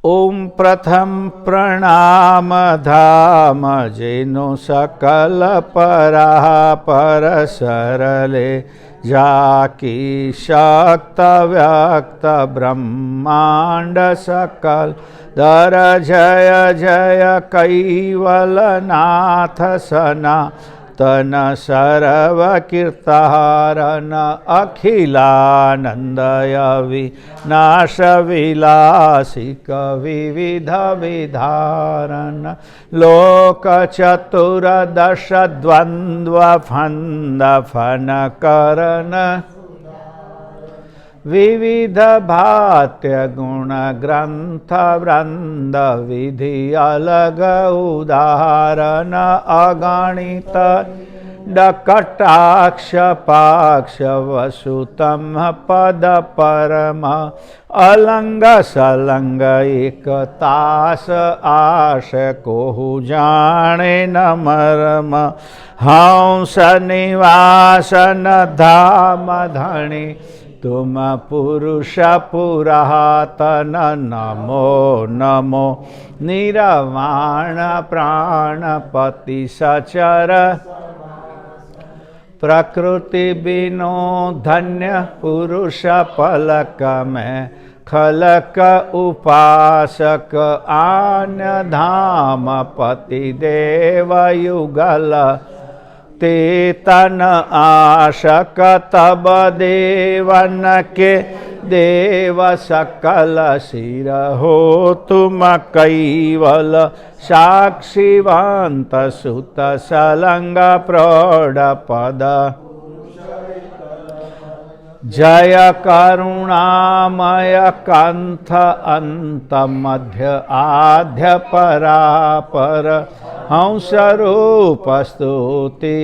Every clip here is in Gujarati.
ओम प्रथम प्रणाम धाम जेनो सकल परापर सरले जाकी शक्त व्यक्त ब्रह्मांड सकल दर जय जय कैवलनाथ सना तन सर्व कीर्तारन अखिलानंदय विनाश विलासिक विविध विधारण लोक चतुर्दश द्वंद्व फंद फन करन विविध भात्य गुण ग्रंथ वृंद विधि अलग उदाहरण अगणित डकटाक्ष पाक्ष वसुतम पद परम अलंग सलंग एकतास आश कोहु जाने न मरम हंस निवासन धाम धनी तुम पुरुष पुरातन नमो नमो निरवाण प्राणपति सचर प्रकृति बिनो धन्य पुरुष पलक में खलक उपासक आन धाम पति देव युगल ते तन आशक तब देवन के देव सकल सिर हो तुम कैवल साक्षीवंत सुत सलंग प्रौढ़ पद जय करुणामय कंथ अंत मध्य आद्य परापर हंस रूप स्तुति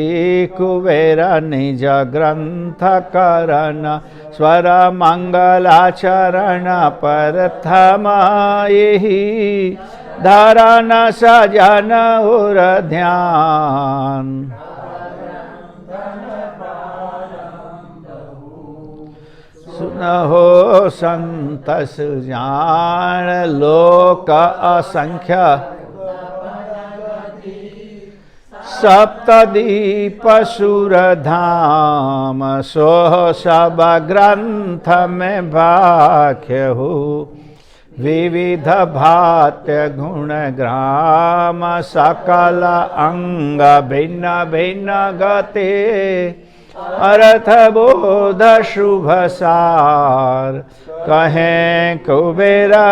कुबेर निज ग्रंथ करण स्वर मंगलाचरण प्रथम यही धरन सजन उर ध्यान सुनहो संत सुजान लोक असंख्य सप्तदीप सुरधाम सोह सब ग्रंथ में भाख्य हो विविध भात्य गुण ग्राम सकल अंग भिन्न भिन्न गते अर्थ बोध शुभ सार कहें कुबेरा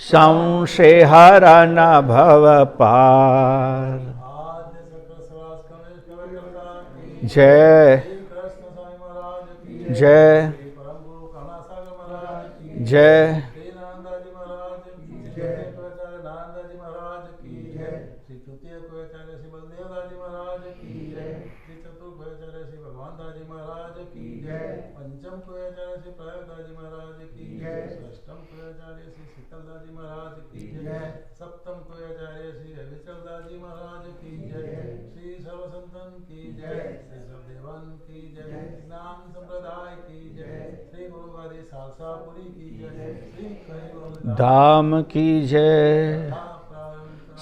संशय हरन भव पार जय जय जय सप्तम को आचार्य श्री रविचंद्र जी महाराज की जय, श्री सर्वसंतन की जय, श्री सबदेवन की जय, नाम संप्रदाय की जय, श्री गुरुवारी सालसापुरी की जय, श्री धाम की जय।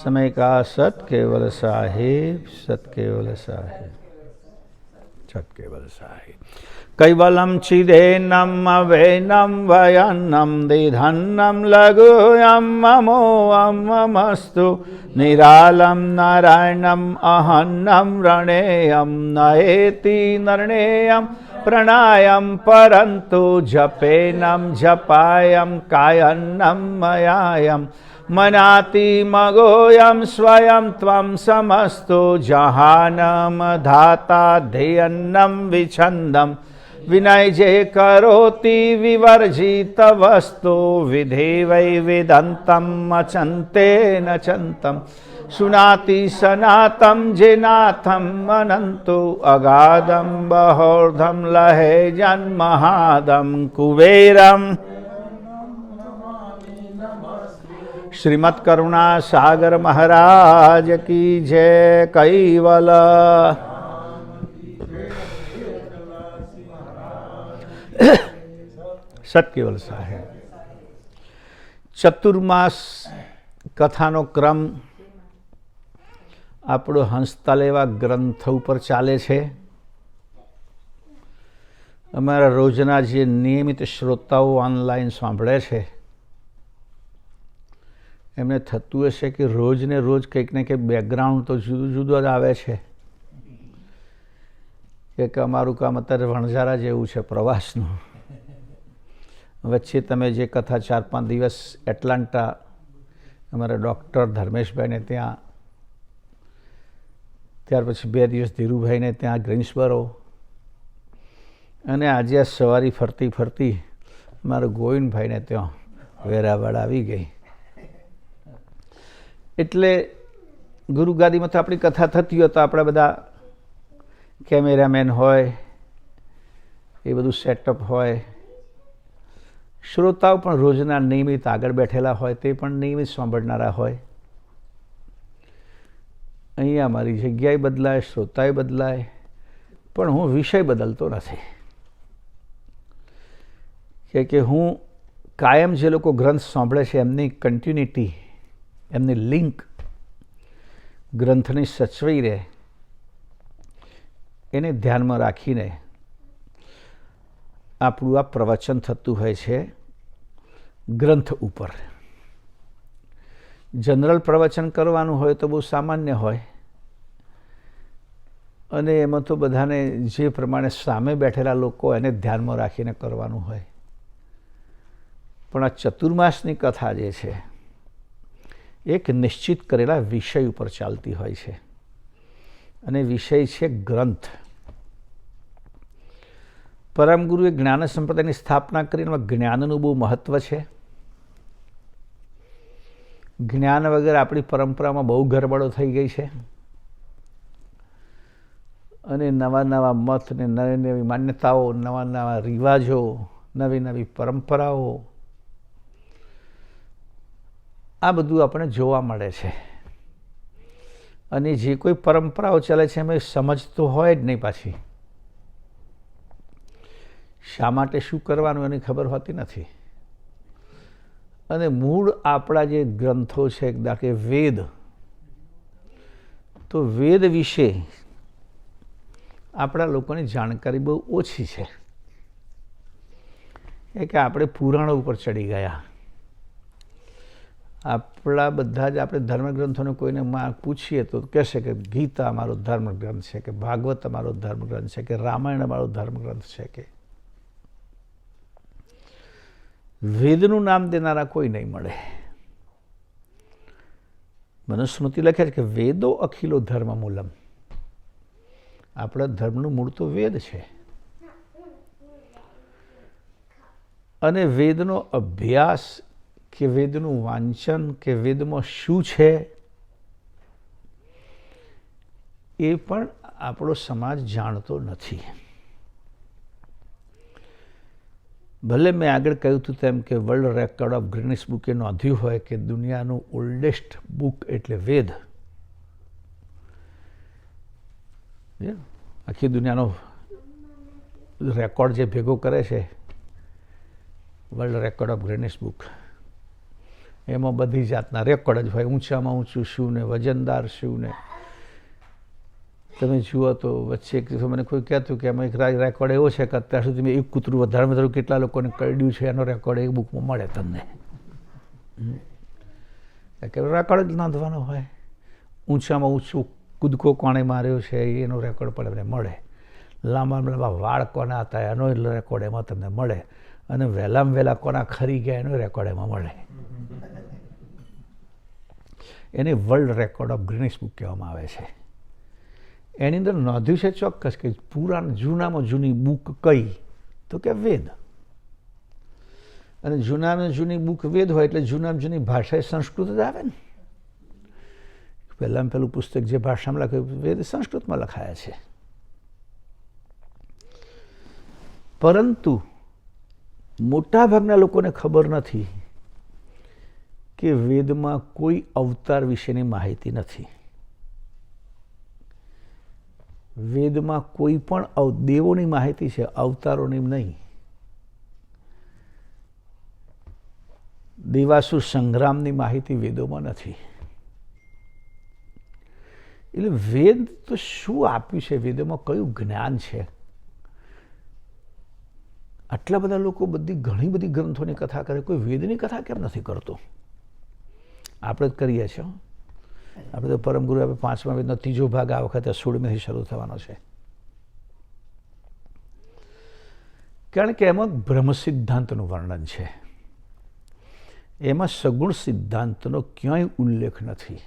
समय का सत केवल साहिब, सत केवल साहिब, सत केवल साहिब। कैवलम चिदेनम अवैनम वयन्नम दिधन्नम लघुयम ममोऽमस्तु निरालम नारायणम अहन्नम रणेयम नएति नरणेयम प्रणायम परन्तु जपेनम जपायम कायन्नम मयायम मनाति मगोयम स्वयं त्वं समस्तु जहानम धाता ध्यन्नम विछन्दम विनय जे करोति विवर्जित वस्तु विधि वै विदंतम अचंते न चंतम सुनाति सनातम जिनाथम अनंतु अगाधम बहोर्धम लहे जन्महादम कुबेरम श्रीमत् करुणा सागर महाराज की जय। कैवल सत केवल साहेब। ચતુર્માસ કથાનો ક્રમ આપણો હંસતાલેવા ગ્રંથ ઉપર ચાલે છે. અમારા રોજના જે નિયમિત શ્રોતાઓ ઓનલાઈન સાંભળે છે એમને થતું હશે કે રોજને રોજ કંઈક ને કંઈક બેકગ્રાઉન્ડ તો જુદું જુદું જ આવે છે કે અમારું કામ અત્યારે વણઝારા જેવું છે પ્રવાસનું. વચ્ચે તમે જે કથા 4-5 દિવસ એટલાન્ટા અમારા ડૉક્ટર ધર્મેશભાઈને ત્યાં, ત્યાર પછી 2 દિવસ ધીરુભાઈને ત્યાં ગ્રીન્સબરો, અને આજે આ સવારી ફરતી ફરતી મારા ગોવિંદભાઈને ત્યાં વેરાવળ આવી ગઈ. એટલે ગુરુગાદીમાં તો આપણી કથા થતી હોય તો આપણે બધા કેમેરામેન હોય, એ બધું સેટઅપ હોય, શ્રોતાઓ પણ રોજના નિયમિત આગળ બેઠેલા હોય, તે પણ નિયમિત સાંભળનારા હોય. અહીંયા મારી જગ્યાએ બદલાય, શ્રોતાએ બદલાય, પણ હું વિષય બદલતો નથી. કે હું કાયમ જે લોકો ગ્રંથ સાંભળે છે એમની કન્ટિન્યુટી, એમની લિંક ગ્રંથની સચવાઈ રહે એને ધ્યાનમાં રાખીને આપણું આ પ્રવચન થતું હોય છે ગ્રંથ ઉપર. જનરલ પ્રવચન કરવાનું હોય તો બહુ સામાન્ય હોય અને એમાં તો બધાને જે પ્રમાણે સામે બેઠેલા લોકો એને ધ્યાનમાં રાખીને કરવાનું હોય. પણ આ ચતુર્માસની કથા જે છે એક નિશ્ચિત કરેલા વિષય ઉપર ચાલતી હોય છે અને વિષય છે ગ્રંથ. પરમગુરુએ જ્ઞાન સંપ્રદાયની સ્થાપના કરીને જ્ઞાનનું બહુ મહત્ત્વ છે. જ્ઞાન વગર આપણી પરંપરામાં બહુ ગરબડો થઈ ગઈ છે અને નવા નવા મત ને નવી નવી માન્યતાઓ, નવા નવા રિવાજો, નવી નવી પરંપરાઓ, આ બધું આપણે જોવા મળે છે. અને જે કોઈ પરંપરાઓ ચાલે છે એમાં સમજ તો હોય જ નહીં. પાછી શા માટે શું કરવાનું એની ખબર હોતી નથી. અને મૂળ આપણા જે ગ્રંથો છે, કે વેદ, તો વેદ વિશે આપણા લોકોની જાણકારી બહુ ઓછી છે. કે આપણે પુરાણો ઉપર ચડી ગયા. આપણા બધા જ આપણે ધર્મગ્રંથોને કોઈને પૂછીએ તો કહેશે કે ગીતા અમારો ધર્મગ્રંથ છે, કે ભાગવત અમારો ધર્મગ્રંથ છે, કે રામાયણ અમારો ધર્મગ્રંથ છે. કે વેદનું નામ દેનારા કોઈ નહીં મળે. મનુસ્મૃતિ લખે છે કે વેદો અખિલો ધર્મ મૂલમ. આપણા ધર્મનું મૂળ તો વેદ છે. અને વેદનો અભ્યાસ કે વેદનું વાંચન કે વેદમાં શું છે એ પણ આપણો સમાજ જાણતો નથી. ભલે મેં આગળ કહ્યું હતું તેમ કે world record of Guinness bouquet નોંધ્યું હોય કે દુનિયાનું ઓલ્ડેસ્ટ બુક એટલે વેદ. આખી દુનિયાનો રેકોર્ડ જે ભેગો કરે છે world record of Guinness book, એમાં બધી જાતના રેકોર્ડ જ હોય. ઊંચામાં ઊંચું શું ને વજનદાર શું ને. તમે જુઓ તો વચ્ચે એક દિવસે મને કોઈ કહેતું કે એમાં એક રેકોર્ડ એવો છે કે અત્યાર સુધી મેં એક કૂતરું વધારે વધારે કેટલા લોકોને કરડ્યું છે એનો રેકોર્ડ એક બુકમાં મળે તમને. કે રેકોર્ડ જ નોંધવાનો હોય. ઊંચામાં ઊંચું કૂદકો કોણે માર્યો છે એનો રેકોર્ડ પણ તમને મળે. લાંબામાં લાંબા વાળ કોના હતા એનો રેકોર્ડ એમાં તમને મળે. અને વહેલામાં વહેલા કોના ખરી ગયા એનો રેકોર્ડ એમાં મળે. એને world record of Guinness book કહેવામાં આવે છે. એની અંદર નોંધ્યું છે ચોક્કસ કે જૂનામાં જૂની બુક કઈ, તો કે વેદ. અને જૂનામાં જૂની બુક વેદ હોય એટલે જૂનામાં જૂની ભાષા એ સંસ્કૃત જ આવે ને. પહેલાં પહેલું પુસ્તક જે ભાષામાં લખાયું વેદ સંસ્કૃતમાં લખાયા છે. પરંતુ મોટાભાગના લોકોને ખબર નથી કે વેદમાં કોઈ અવતાર વિશેની માહિતી નથી. વેદમાં કોઈ પણ દેવોની માહિતી છે, અવતારોની નહીં. દેવાસુર સંગ્રામની માહિતી વેદોમાં નથી. એટલે વેદ તો શું આપ્યું છે, વેદોમાં કયું જ્ઞાન છે? આટલા બધા લોકો ઘણી બધી ગ્રંથોની કથા કરે, કોઈ વેદની કથા કેમ નથી કરતો? આપણે જ કરીએ છીએ. આપણે તો પરમ ગુરુ આપણે 5મા વેદનો 3જો ભાગ આ વખતે 16મીથી શરૂ થવાનો છે. કારણ કે એમાં બ્રહ્મ સિદ્ધાંતનું વર્ણન છે, એમાં સગુણ સિદ્ધાંતનો ક્યાંય ઉલ્લેખ નથી.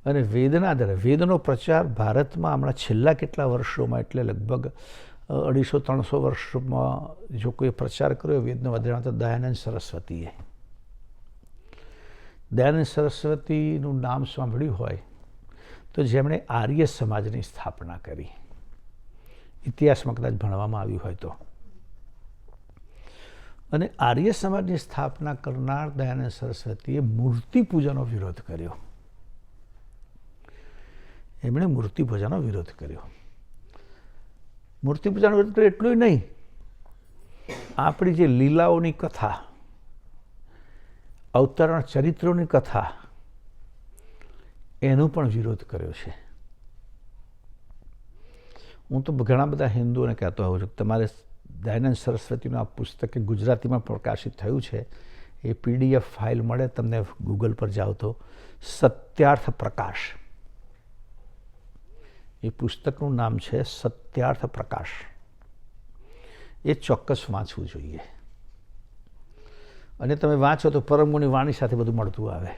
અને વેદના આધારે વેદનો પ્રચાર ભારતમાં હમણાં છેલ્લા કેટલા વર્ષોમાં, એટલે લગભગ 250-300 વર્ષમાં જો કોઈ પ્રચાર કર્યો વેદનો વધારે તો દયાનંદ સરસ્વતીએ. દયાનંદ સરસ્વતીનું નામ સાંભળ્યું હોય તો જેમણે આર્ય સમાજની સ્થાપના કરી, ઇતિહાસમાં કદાચ ભણવામાં આવ્યું હોય તો. અને આર્ય સમાજની સ્થાપના કરનાર દયાનંદ સરસ્વતીએ મૂર્તિ પૂજાનો વિરોધ કર્યો. એમણે મૂર્તિ પૂજાનો વિરોધ કર્યો. મૂર્તિ પૂજાનો વિરોધ કર્યો એટલું નહીં, આપણી જે લીલાઓની કથા, અવતરણ ચરિત્રોની કથા, એનો પણ વિરોધ કર્યો છે. હું તો ઘણા બધા હિન્દુઓને કહેતો હોઉં છું કે તમારે દયાનંદ સરસ્વતીનું આ પુસ્તક ગુજરાતીમાં પ્રકાશિત થયું છે, એ PDF ફાઇલ મળે તમને, ગૂગલ પર જાઓ તો સત્યાર્થ પ્રકાશ, એ પુસ્તકનું નામ છે સત્યાર્થ પ્રકાશ. એ ચોક્કસ વાંચવું જોઈએ. અને તમે વાંચો તો પરમગુણની વાણી સાથે બધું મળતું આવે.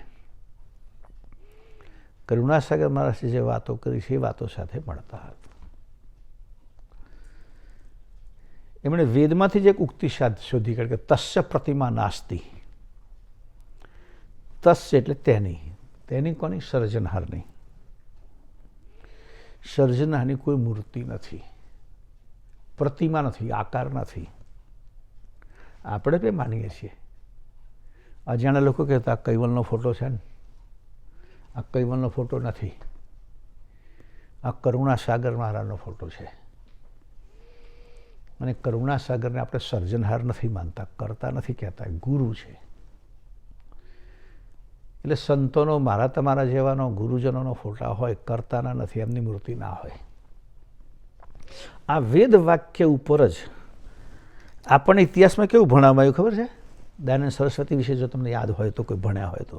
કરુણાસાગર મહારાજે જે વાતો કરી છે એ વાતો સાથે મળતા હતા. એમણે વેદમાંથી જ એક ઉક્તિ શોધી કાઢી કે તસ્ય પ્રતિમા નાસ્તિ. તસ્ય એટલે તેની કોની? સર્જનહારની. સર્જનહારની કોઈ મૂર્તિ નથી, પ્રતિમા નથી, આકાર નથી. આપણે તે માનીએ છીએ. અજાણ્યા લોકો કહેતા આ કૈવલનો ફોટો છે ને, આ કૈવલનો ફોટો નથી, આ કરુણાસાગર મહારાજનો ફોટો છે. અને કરુણાસાગરને આપણે સર્જનહાર નથી માનતા, કરતા નથી કહેતા, ગુરુ છે. એટલે સંતોનો, મારા તમારા જેવાનો, ગુરુજનોનો ફોટા હોય, કરતાના નથી, એમની મૂર્તિ ના હોય. આ વેદ વાક્ય ઉપર જ આપણને ઇતિહાસમાં કેવું ભણાવવામાં આવ્યું ખબર છે? દયાનંદ સરસ્વતી વિશે જો તમને યાદ હોય તો, કોઈ ભણ્યા હોય તો,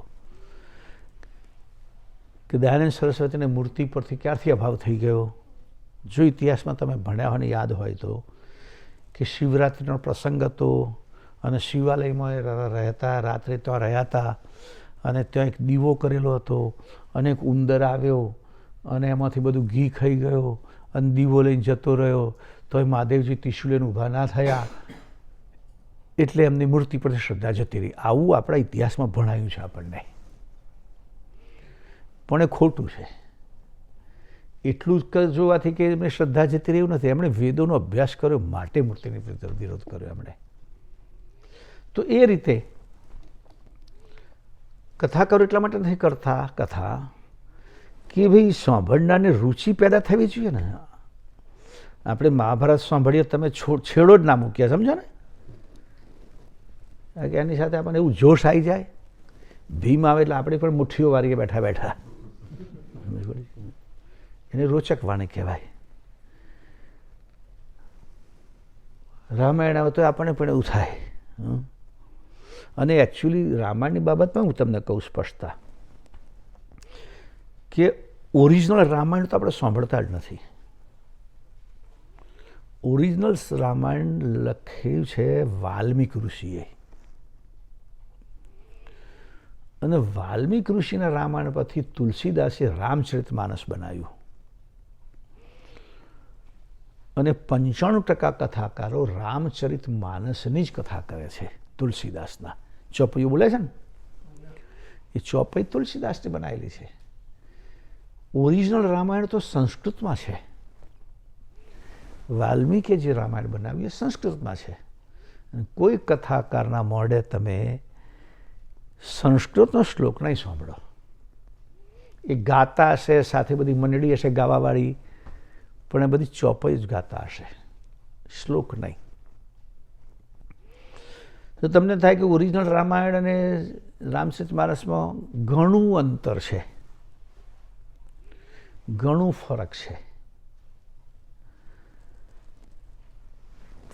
કે દયાનંદ સરસ્વતીને મૂર્તિ પરથી ક્યારથી અભાવ થઈ ગયો? જો ઇતિહાસમાં તમે ભણ્યા હોય ને યાદ હોય તો, કે શિવરાત્રિનો પ્રસંગ હતો અને શિવાલયમાં રહેતા, રાત્રે ત્યાં રહ્યા હતા અને ત્યાં એક દીવો કરેલો હતો અને એક ઉંદર આવ્યો અને એમાંથી બધું ઘી ખાઈ ગયો અને દીવો લઈને જતો રહ્યો. તો એ મહાદેવજી ત્રિશૂળ લઈને ઊભા ના થયા, એટલે એમની મૂર્તિ પર શ્રદ્ધા જતી રહી. આવું આપણા ઇતિહાસમાં ભણાયું છે આપણને, પણ એ ખોટું છે. એટલું જ જોવાથી કે એમને શ્રદ્ધા જતી રહ્યું નથી. એમણે વેદોનો અભ્યાસ કર્યો માટે મૂર્તિની વિરોધ કર્યો એમણે. તો એ રીતે કથા કરો એટલા માટે નથી કરતા કથા કે ભાઈ સાંભળનારને રુચિ પેદા થવી જોઈએ ને. આપણે મહાભારત સાંભળીએ, તમે છેડો જ ના મૂક્યા, સમજો ને, એની સાથે આપણને એવું જોશ આવી જાય. ભીમ આવે એટલે આપણે પણ મુઠ્ઠીઓ વારીએ બેઠા બેઠા. એને રોચક વાણી કહેવાય. રામાયણ આવે તો આપણને પણ એવું થાય. અને એકચ્યુઅલી રામાયણની બાબતમાં હું તમને કહું સ્પષ્ટતા, કે ઓરિજિનલ રામાયણ તો આપણે સાંભળતા જ નથી. ઓરિજિનલ રામાયણ લખ્યું છે વાલ્મીક ઋષિએ, અને વાલ્મીક ઋષિના રામાયણ પછી તુલસીદાસે રામચરિતમાનસ બનાવ્યું. અને 95% કથાકારો રામચરિતમાનસની જ કથા કરે છે. તુલસીદાસના ચોપડીઓ બોલે છે ને, એ ચોપડી તુલસીદાસની બનાવેલી છે. ઓરિજિનલ રામાયણ તો સંસ્કૃતમાં છે. વાલ્મીકે જે રામાયણ બનાવ્યું એ સંસ્કૃતમાં છે. કોઈ કથાકારના મોઢે તમે સંસ્કૃતનો શ્લોક નહીં સાંભળો. એ ગાતા હશે, સાથે બધી મંડળી હશે ગાવાવાળી, પણ એ બધી ચોપડી જ ગાતા હશે, શ્લોક નહીં. તો તમને થાય કે ઓરિજિનલ રામાયણ અને રામચરિતમાનસમાં ઘણું અંતર છે, ઘણું ફરક છે.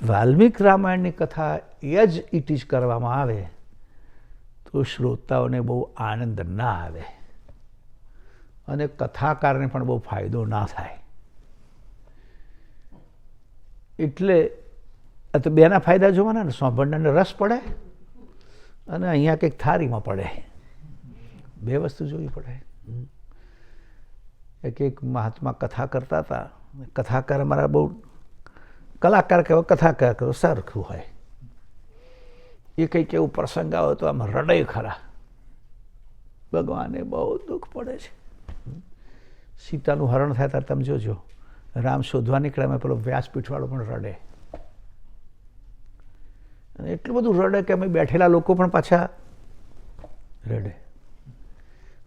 વાલ્મીક રામાયણની કથા એ જ ઇટ ઇઝ કરવામાં આવે તો શ્રોતાઓને બહુ આનંદ ના આવે અને કથાકારને પણ બહુ ફાયદો ના થાય. એટલે આ તો બેના ફાયદા જોવાના ને, સાંભળનારને રસ પડે અને અહીંયા કંઈક થારીમાં પડે, બે વસ્તુ જોવી પડે. એક મહાત્મા કથા કરતા હતા. કથાકાર અમારા બહુ કલાકાર કહેવાય, કથાકાર કહો સરખું હોય. એ કંઈક એવું પ્રસંગ આવે તો આમ રડે ખરા, ભગવાનને બહુ દુઃખ પડે છે. સીતાનું હરણ થાય ત્યારે તમે જોજો, રામ શોધવા નીકળ્યા પેલો વ્યાસપીઠવાળો પણ રડે, અને એટલું બધું રડે કે અમે બેઠેલા લોકો પણ પાછા રડે.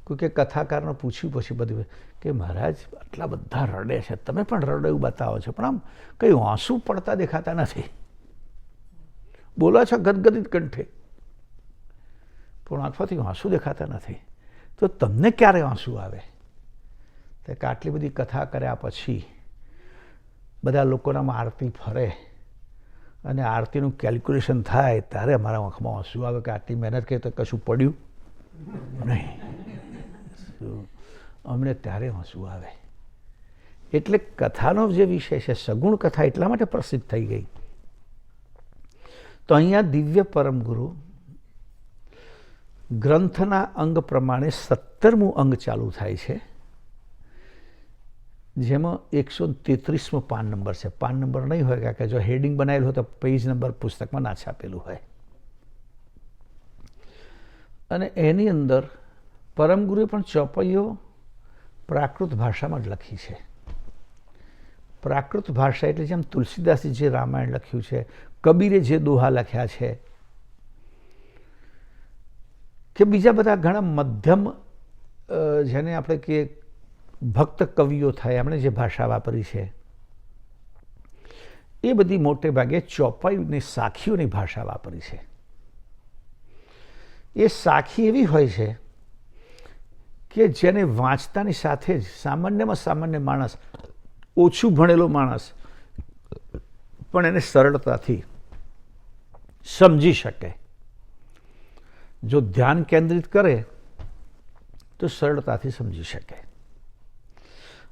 કોઈ કે કથાકારને પૂછ્યું પછી બધું કે મહારાજ આટલા બધા રડે છે, તમે પણ રડો એવું બતાવો છો, પણ આમ કંઈ આંસુ પડતા દેખાતા નથી. બોલો છો ગદગદિત કંઠે, પણ આંખોથી આંસુ દેખાતા નથી. તો તમને ક્યારે આંસુ આવે? તો કે આટલી બધી કથા કર્યા પછી બધા લોકોનામાં આરતી ફરે અને આરતીનું કેલ્ક્યુલેશન થાય ત્યારે અમારા આંખમાં આંસુ આવે કે આટલી મહેનત કરી તો કશું પડ્યું નહીં. અમને ત્યારે આંસુ આવે. એટલે કથાનો જે વિષય છે, સગુણ કથા એટલા માટે પ્રસિદ્ધ થઈ ગઈ. તો અહીંયા દિવ્ય પરમ ગુરુ ગ્રંથના અંગ પ્રમાણે 17મું અંગ ચાલુ થાય છે, જેમાં 133મો પાન નંબર છે. પાન નંબર નહીં હોય, કારણ કે જો હેડિંગ બનાવેલું હોય તો પેજ નંબર પુસ્તકમાં ના છાપેલું હોય. અને એની અંદર પરમગુરુએ પણ ચોપડીઓ પ્રાકૃત ભાષામાં જ લખી છે. પ્રાકૃત ભાષા એટલે જેમ તુલસીદાસે જે રામાયણ લખ્યું છે, કબીરે જે દોહા લખ્યા છે, કે બીજા બધા ઘણા મધ્યમ જેને આપણે કહીએ ભક્ત કવિઓ થાય, એમણે જે ભાષા વાપરી છે, એ બધી મોટે ભાગે ચોપાઈની સાખીઓની ભાષા વાપરી છે. એ સાખી એવી હોય છે કે જેને વાંચતાની સાથે જ સામાન્યમાં સામાન્ય માણસ, ઓછું ભણેલો માણસ પણ એને સરળતાથી સમજી શકે. જો ધ્યાન કેન્દ્રિત કરે તો સરળતાથી સમજી શકે.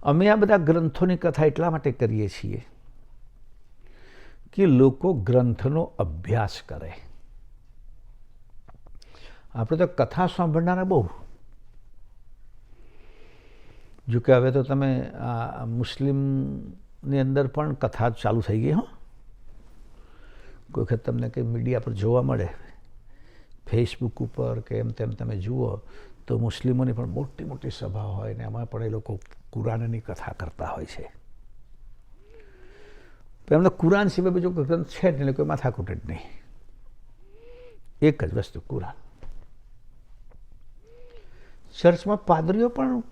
અમે આ બધા ગ્રંથોની કથા એટલા માટે કરીએ છીએ કે લોકો ગ્રંથનો અભ્યાસ કરે. આપણે તો કથા સાંભળનારા બહુ. જો કે હવે તો તમે આ મુસ્લિમની અંદર પણ કથા ચાલુ થઈ ગઈ. કોઈ વખત તમને કંઈ મીડિયા પર જોવા મળે, ફેસબુક ઉપર કે એમ તેમ તમે જુઓ તો મુસ્લિમોની પણ મોટી મોટી સભા હોય ને એમાં પણ એ લોકો કુરાનની કથા કરતા હોય છે. એમને કુરાન સિવાય બીજો કોઈ ગ્રંથ છે જ નહીં, કોઈ માથાકૂટ જ નહીં. એક જ વસ્તુ કુરાન. ચર્ચમાં પાદરીઓ પણ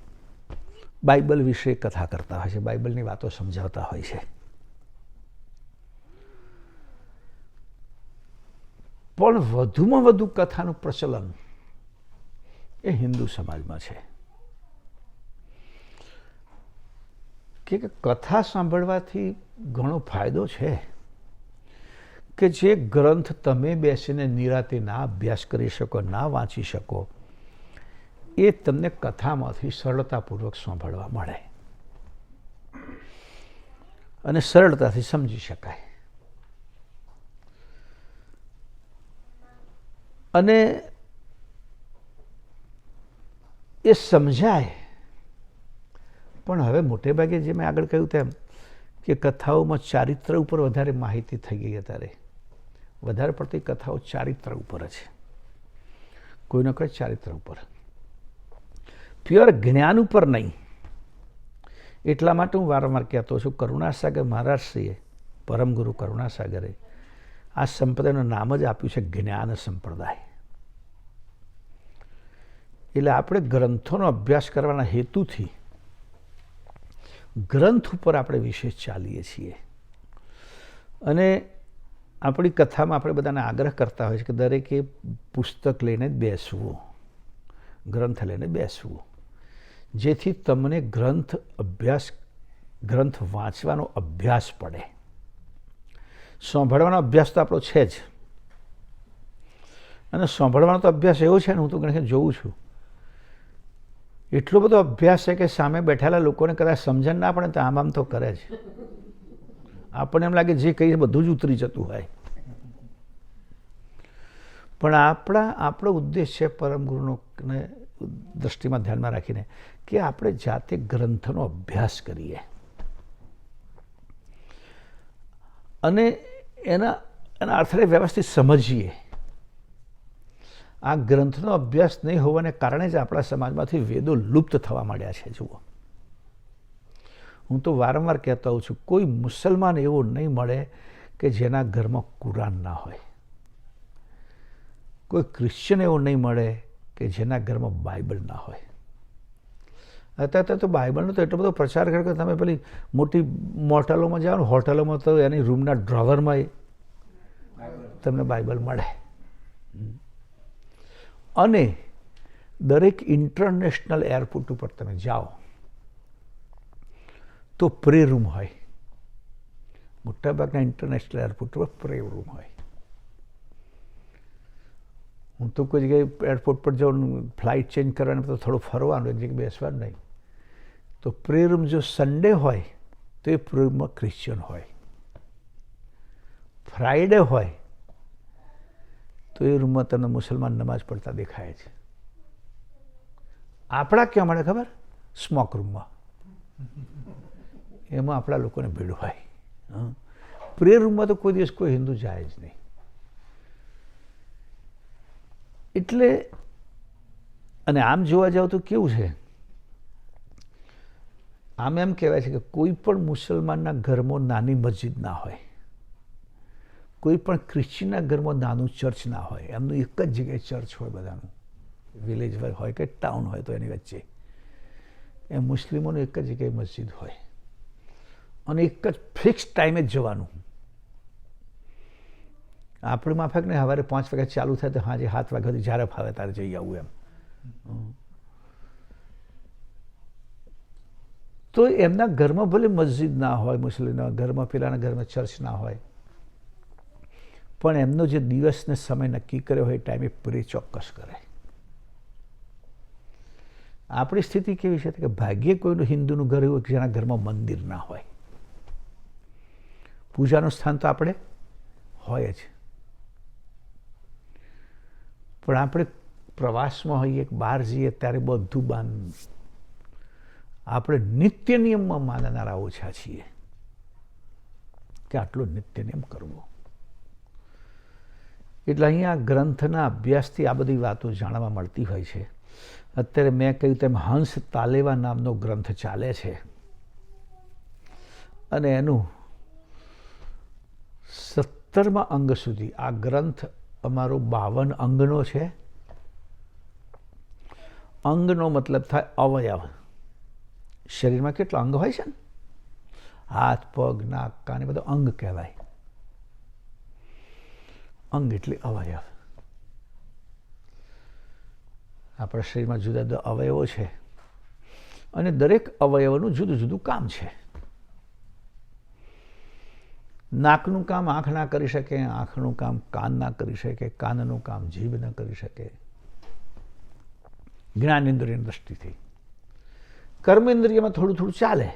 બાઇબલ વિશે કથા કરતા હોય છે, બાઇબલની વાતો સમજાવતા હોય છે. પણ વધુમાં વધુ કથાનું પ્રચલન એ હિન્દુ સમાજમાં છે. કે કથા સાંભળવાથી ઘણો ફાયદો છે કે જે ગ્રંથ તમે બેસીને નિરાતે ના અભ્યાસ કરી શકો, ના વાંચી શકો, એ તમને કથામાંથી સરળતાપૂર્વક સાંભળવા મળે અને સરળતાથી સમજી શકાય. અને એ સમજાય. પણ હવે મોટે ભાગે જે મેં આગળ કહ્યું તેમ કે કથાઓમાં ચારિત્ર ઉપર વધારે માહિતી થઈ ગઈ. અત્યારે વધારે પડતી કથાઓ ચારિત્ર ઉપર છે, કોઈને કોઈ ચારિત્ર ઉપર, પ્યોર જ્ઞાન ઉપર નહીં. એટલા માટે હું વારંવાર કહેતો છું, કરુણાસાગર મહારાજશ્રીએ, પરમગુરુ કરુણાસાગરે આ સંપ્રદાયનું નામ જ આપ્યું છે જ્ઞાન સંપ્રદાય. એટલે આપણે ગ્રંથોનો અભ્યાસ કરવાના હેતુથી ગ્રંથ ઉપર આપણે વિશેષ ચાલીએ છીએ. અને આપણી કથામાં આપણે બધાને આગ્રહ કરતા હોય છે કે દરેકે પુસ્તક લઈને જ બેસવું, ગ્રંથ લઈને બેસવું, જેથી તમને ગ્રંથ વાંચવાનો અભ્યાસ પડે. સાંભળવાનો અભ્યાસ તો આપણો છે જ, અને સાંભળવાનો તો અભ્યાસ એવો છે ને, હું તો ઘણી જોઉં છું, એટલો બધો અભ્યાસ છે કે સામે બેઠેલા લોકોને કદાચ સમજણ ના પડે તો આમ તો કરે જ. આપણને એમ લાગે જે કહીએ બધું જ ઉતરી જતું હોય. પણ આપણો ઉદ્દેશ છે પરમ ગુરુનો દ્રષ્ટિમાં ધ્યાનમાં રાખીને કે આપણે જાતે ગ્રંથનો અભ્યાસ કરીએ અને એના અર્થને વ્યવસ્થિત સમજીએ. આ ગ્રંથનો અભ્યાસ નહીં હોવાને કારણે જ આપણા સમાજમાંથી વેદો લુપ્ત થવા માંડ્યા છે. જુઓ, હું તો વારંવાર કહેતો હોઉં છું, કોઈ મુસલમાન એવો નહીં મળે કે જેના ઘરમાં કુરાન ના હોય, કોઈ ક્રિશ્ચન એવો નહીં મળે કે જેના ઘરમાં બાઇબલ ના હોય. અત્યારે તો બાઇબલનો તો એટલો બધો પ્રચાર કરે કે તમે પેલી મોટી મોટલોમાં જાઓ ને, હોટલોમાં તો એની રૂમના ડ્રોવરમાં તમને બાઇબલ મળે. અને દરેક ઇન્ટરનેશનલ એરપોર્ટ ઉપર તમે જાઓ તો પ્રે રૂમ હોય. મોટાભાગના ઇન્ટરનેશનલ એરપોર્ટ ઉપર પ્રે રૂમ હોય. હું તો કોઈ જગ્યાએ એરપોર્ટ પર જાઉં, ફ્લાઇટ ચેન્જ કરવાની તો થોડું ફરવાનું, એક જગ્યાએ બેસવાનું નહીં. તો પ્રે રૂમ જો સન્ડે હોય તો એ પ્રે રૂમમાં ક્રિશ્ચિયન હોય, ફ્રાઈડે હોય તો એ રૂમમાં તમને મુસલમાન નમાઝ પડતા દેખાય છે. આપણા ક્યાં મળે ખબર? સ્મોક રૂમમાં. એમાં આપણા લોકોને ભીડ હોય. પ્રે રૂમમાં તો કોઈ દિવસ કોઈ હિન્દુ જાય જ નહીં. એટલે અને આમ જોવા જાવ તો કેવું છે, આમ એમ કહેવાય છે કે કોઈ પણ મુસલમાનના ઘરમાં નાની મસ્જિદ ના હોય, કોઈ પણ ક્રિશ્ચિયનના ઘરમાં નાનું ચર્ચ ના હોય. એમનું એક જ જગ્યાએ ચર્ચ હોય બધાનું, વિલેજ હોય કે ટાઉન હોય તો એની વચ્ચે. એ મુસ્લિમોનું એક જ જગ્યાએ મસ્જિદ હોય અને એક જ ફિક્સ ટાઈમે જ જવાનું. આપણે માફક ને સવારે 5 વાગે ચાલુ થાય તો સાંજે 7 વાગ્યા સુધી જ્યારે ફાવે ત્યારે જઈ આવું એમ. તો એમના ઘરમાં ભલે મસ્જિદ ના હોય, મુસ્લિમના ઘરમાં, પેલાના ઘરમાં ચર્ચ ના હોય, પણ એમનો જે દિવસને સમય નક્કી કર્યો હોય એ ટાઈમે પ્રે ચોક્કસ કરે. આપણી સ્થિતિ કેવી છે કે ભાગ્યે કોઈનું હિન્દુનું ઘર એવું જેના ઘરમાં મંદિર ના હોય. પૂજાનું સ્થાન તો આપણે હોય જ, પણ આપણે પ્રવાસમાં હોઈએ, બહાર જઈએ ત્યારે બધું બંધ. આપણે નિત્ય નિયમમાં માનનારા ઓછા છીએ કે આટલો નિત્ય નિયમ કરવો. એટલે અહીંયા ગ્રંથના અભ્યાસથી આ બધી વાતો જાણવા મળતી હોય છે. અત્યારે મેં કહ્યું તેમ હંસ તાલેવા નામનો ગ્રંથ ચાલે છે અને એનું 17મા અંગ સુધી આ ગ્રંથ અમારો 52 અંગનો છે. અંગનો મતલબ થાય અવયવ. શરીરમાં કેટલા અંગ હોય છે ને? હાથ, પગ, નાક, કાન, એ બધું અંગ કહેવાય. અંગ એટલે અવયવ. આપણા શરીરમાં જુદા જુદા અવયવો છે અને દરેક અવયવનું જુદું જુદું કામ છે. નાકનું કામ આંખ ના કરી શકે, આંખનું કામ કાન ના કરી શકે, કાનનું કામ જીભ ના કરી શકે. જ્ઞાનેન્દ્રિયની દ્રષ્ટિથી કર્મેન્દ્રિયમાં થોડું થોડું ચાલે.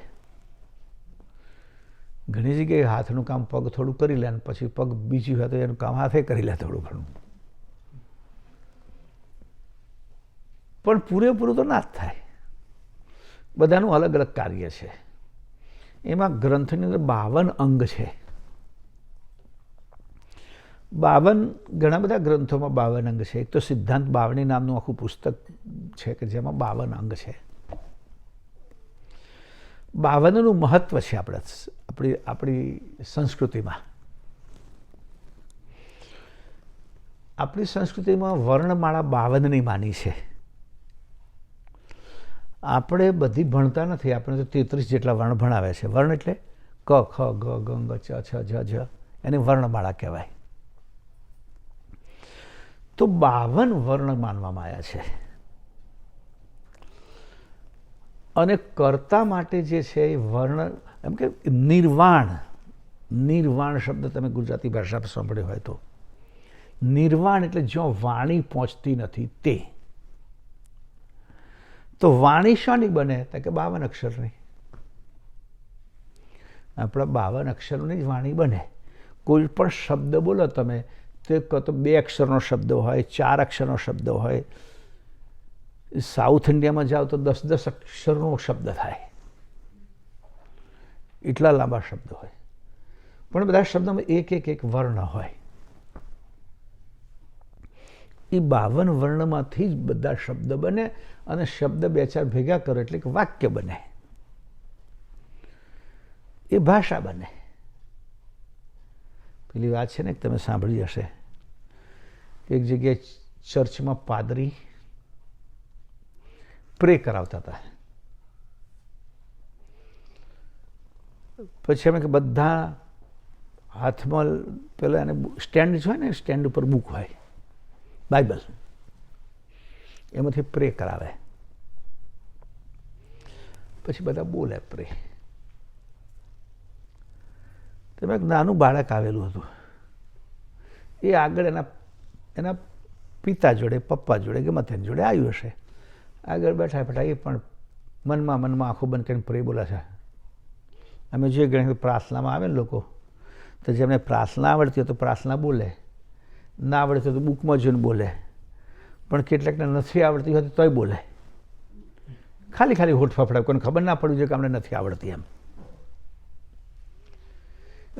ઘણી જગ્યાએ હાથનું કામ પગ થોડું કરી લે અને પછી પગ બીજી હોય તો એનું કામ હાથે કરી લે થોડું ઘણું, પણ પૂરેપૂરું તો ના જ થાય. બધાનું અલગ અલગ કાર્ય છે. એમાં ગ્રંથની અંદર 52 અંગ છે. 52 ઘણા બધા ગ્રંથોમાં 52 અંગ છે. એક તો સિદ્ધાંત બાવણી નામનું આખું પુસ્તક છે કે જેમાં 52 અંગ છે. 52નું મહત્વ છે આપણી સંસ્કૃતિમાં. આપણી સંસ્કૃતિમાં વર્ણમાળા 52ની માની છે. આપણે બધી ભણતા નથી. આપણે તો 33 જેટલા વર્ણ ભણાવે છે. વર્ણ એટલે ક, ખ, ગ, ગ, ચ, છ, જ, ઝ, એને વર્ણમાળા કહેવાય. તો 52 વર્ણ માનવામાં આવ્યા છે. અને કર્તા માટે જે છે એ વર્ણ એમ કે નિર્વાણ શબ્દ તમે ગુજરાતી ભાષામાં સાંભળ્યો હોય તો નિર્વાણ એટલે જ્યાં વાણી પહોંચતી નથી તે. તો વાણી શાની બને તો કે 52 અક્ષરની. આપણા 52 અક્ષરોની જ વાણી બને. કોઈ પણ શબ્દ બોલો તમે તો કાં તો 2 અક્ષરનો શબ્દ હોય, 4 અક્ષરનો શબ્દ હોય. સાઉથ ઇન્ડિયામાં જાઓ તો 10 અક્ષરનો શબ્દ થાય, એટલા લાંબા શબ્દ હોય. પણ બધા શબ્દોમાં એક વર્ણ હોય. એ 52 વર્ણમાંથી જ બધા શબ્દ બને અને શબ્દ 2-4 ભેગા કરો એટલે કે વાક્ય બને, એ ભાષા બને. પેલી વાત છે ને તમે સાંભળી હશે, એક જગ્યાએ ચર્ચમાં પાદરી પ્રે કરાવતા હતા. પછી અમે કે બધા હાથમાં પેલા એને સ્ટેન્ડ હોય ને, સ્ટેન્ડ ઉપર બુક હોય બાઇબલ, એમાંથી પ્રે કરાવે. પછી બધા બોલે પ્રે. તેમાં એક નાનું બાળક આવેલું હતું. એ આગળ એના પિતા જોડે, પપ્પા જોડે, ગમે તેની જોડે આવ્યું હશે. આગળ બેઠા એ પણ મનમાં આંખો બંધ કરીને પ્રે બોલે છે. અમે જે ગણે પ્રાર્થનામાં આવે ને લોકો, તો જેમને પ્રાર્થના આવડતી હોય તો પ્રાર્થના બોલે, ના આવડતી હોય તો બુકમાં જોઈને બોલે, પણ કેટલાકને નથી આવડતી હોય તોય બોલે. ખાલી હોઠ ફફડાવે, કોઈને ખબર ના પડવી જોઈએ કે અમને નથી આવડતી એમ.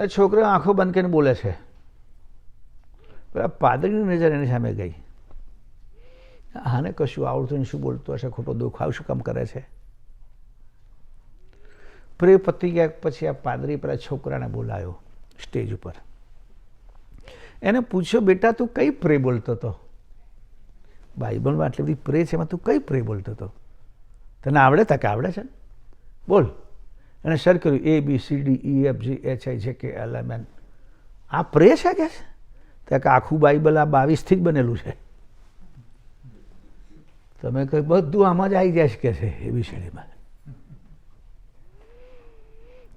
છોકરો આંખો બંધ કરીને બોલે છે. પેલા પાદરીની નજર એની સામે ગઈ. આને કશું આવડતું શું બોલતો હશે, ખોટો દુખાવ શું કામ કરે છે. પ્રે પતી ગયા પછી આ પાદરી પેલા છોકરાને બોલાયો સ્ટેજ ઉપર. એને પૂછ્યો, બેટા તું કઈ પ્રે બોલતો હતો? બાઇબલમાં આટલી બધી પ્રે છે, એમાં તું કઈ પ્રે બોલતો હતો? તને આવડે? તકે આવડે છે, બોલ. એને સર કર્યું ABCDEFGHIJKLMN. આ પ્રે છે કે? કે આખું બાઇબલ આ 22 થી જ બનેલું છે. તમે કઈ બધું આમાં જ આવી જાય કે છે ABCDમાં.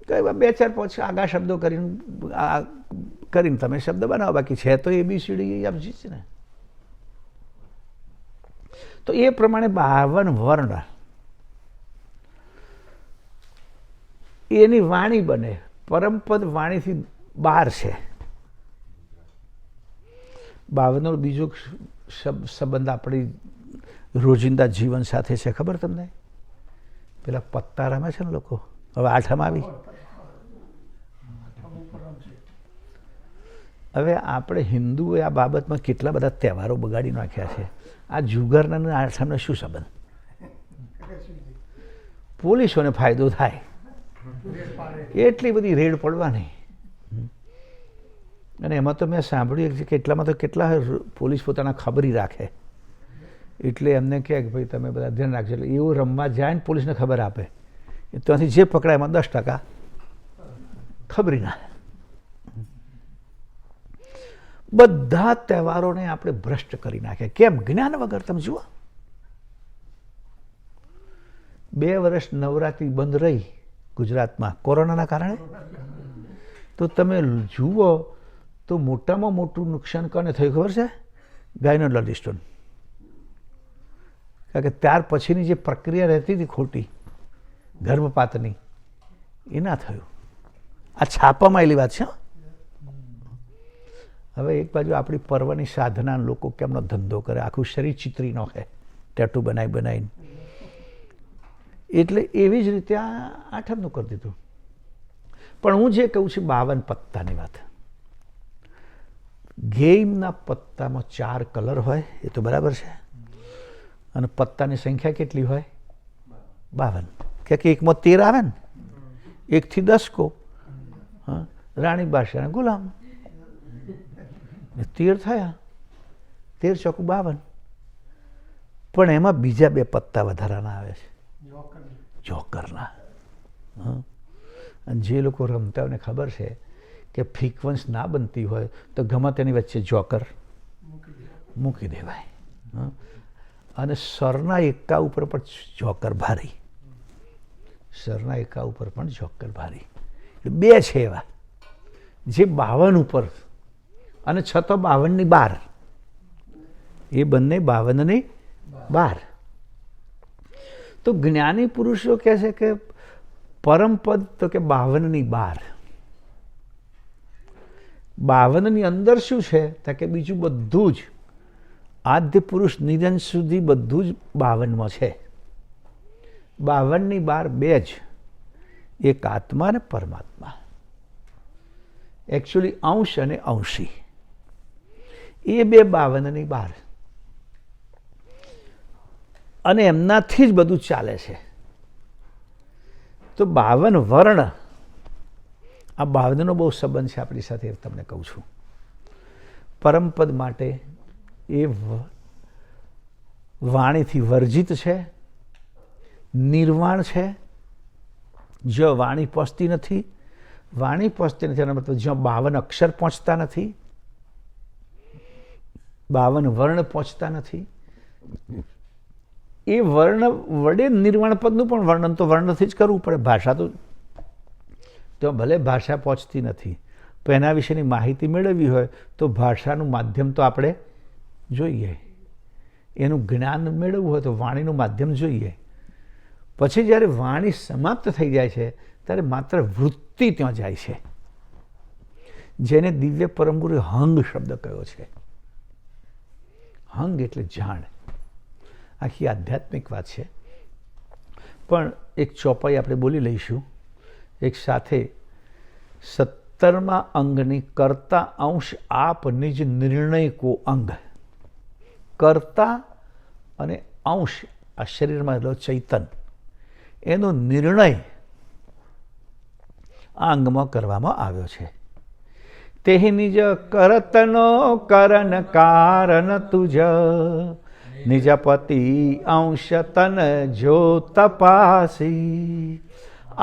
કઈ 2-4 આગા શબ્દો કરીને તમે શબ્દ બનાવો, બાકી છે તો ABCDEFG છે ને. તો એ પ્રમાણે 52 વર્ણ એની વાણી બને. પરમપદ વાણીથી બહાર છે. 52નો બીજો સંબંધ આપણી રોજિંદા જીવન સાથે છે, ખબર તમને? પેલા પત્તા રમે છે ને લોકો, હવે 8મ આવી. હવે આપણે હિન્દુઓએ આ બાબતમાં કેટલા બધા તહેવારો બગાડી નાખ્યા છે. આ જુગારના 8મનો શું સંબંધ? પોલીસોને ફાયદો થાય, એટલી બધી રેડ પડવાની. અને એમાં તો મેં સાંભળ્યું કે કેટલામાં તો કેટલા પોલીસ પોતાના ખબરી રાખે, એટલે એમને કહે કે ભાઈ તમે બધા ધ્યાન રાખજો. એટલે એવું રમવા જાય ને પોલીસને ખબર આપે, ત્યાંથી જે પકડાય એમાં 10% ખબરી ના. બધા તહેવારોને આપણે ભ્રષ્ટ કરી નાખે. કેમ? જ્ઞાન વગર. તમે જુઓ, 2 વર્ષ નવરાત્રિ બંધ રહી ગુજરાતમાં કોરોનાના કારણે. તો તમે જુઓ તો મોટામાં મોટું નુકસાન કોને થયું ખબર છે? ગાયનોલોજિસ્ટોને. કારણ કે ત્યાર પછીની જે પ્રક્રિયા રહેતી હતી ખોટી ગર્ભપાતની, એ ના થયું. આ છાપામાં આવેલી વાત છે. હવે એક બાજુ આપણી પર્વની સાધના લોકો કેમનો ધંધો કરે, આખું શરીર ચિત્રી નાખે ટેટુ બનાવીને. એટલે એવી જ રીતે આ 8મનું કરી દીધું. પણ હું જે કહું છું 52 પત્તાની વાત. ગેમના પત્તામાં 4 કલર હોય, એ તો બરાબર છે. અને પત્તાની સંખ્યા કેટલી હોય? 52. કે એકમાં 13 આવે ને, 1 થી 10 કો. હા, રાણી બાદશાહ ગુલામ 13 થયા. 13 ચોકું 52. પણ એમાં બીજા 2 પત્તા વધારાના આવે છે, જોકરના. અને જે લોકો રમતા હોય ખબર છે કે ફ્રીક્વન્સ ના બનતી હોય તો ગમે તેની વચ્ચે જોકર મૂકી દેવાય. અને સરના એકા ઉપર પણ જોકર ભારી, સરના એકા ઉપર પણ જોકર ભારી. બે છે એવા જે 52 ઉપર અને છતો 52ની બહાર, એ બંને 52ની બહાર. તો જ્ઞાની પુરુષો કહે છે કે પરમપદ તો કે 52ની બહાર. 52ની અંદર શું છે તો કે બીજું બધું જ આદ્ય પુરુષ નિરંજન સુધી બધું જ 52માં છે. 52ની બહાર બે જ, એક આત્મા અને પરમાત્મા. એકચ્યુઅલી અંશ અને અંશી, એ બે 52ની બહાર. અને એમનાથી જ બધું ચાલે છે. તો 52 વર્ણ, આ 52નો બહુ સંબંધ છે આપણી સાથે, તમને કહું છું. પરમપદ માટે એ વાણીથી વર્જિત છે, નિર્વાણ છે. જો વાણી પહોંચતી નથી, વાણી પહોંચતી નથી એનો મતલબ જ્યાં 52 અક્ષર પહોંચતા નથી, 52 વર્ણ પહોંચતા નથી, એ વર્ણ વડે નિર્વાણ પદનું પણ વર્ણન તો વર્ણથી જ કરવું પડે. ભાષા તો ભલે ભાષા પહોંચતી નથી, પણ એના વિશેની માહિતી મેળવવી હોય તો ભાષાનું માધ્યમ તો આપણે જોઈએ. એનું જ્ઞાન મેળવવું હોય તો વાણીનું માધ્યમ જોઈએ. પછી જ્યારે વાણી સમાપ્ત થઈ જાય છે ત્યારે માત્ર વૃત્તિ ત્યાં જાય છે, જેને દિવ્ય પરમ ગુરુએ હંગ શબ્દ કહ્યો છે. હંગ એટલે જાણ. આખી આધ્યાત્મિક વાત છે, પણ એક ચોપાઈ આપણે બોલી લઈશું એક સાથે. 17મા અંગની કરતા અંશ આપ નિજ નિર્ણય કો અંગ. કરતા અને અંશ, આ શરીરમાં રહેલો ચૈતન, એનો નિર્ણય આ અંગમાં કરવામાં આવ્યો છે. તે નિજ કરતનો કરન કારણ તુજ, નિજપતિ અંશ તન જો તપાસી.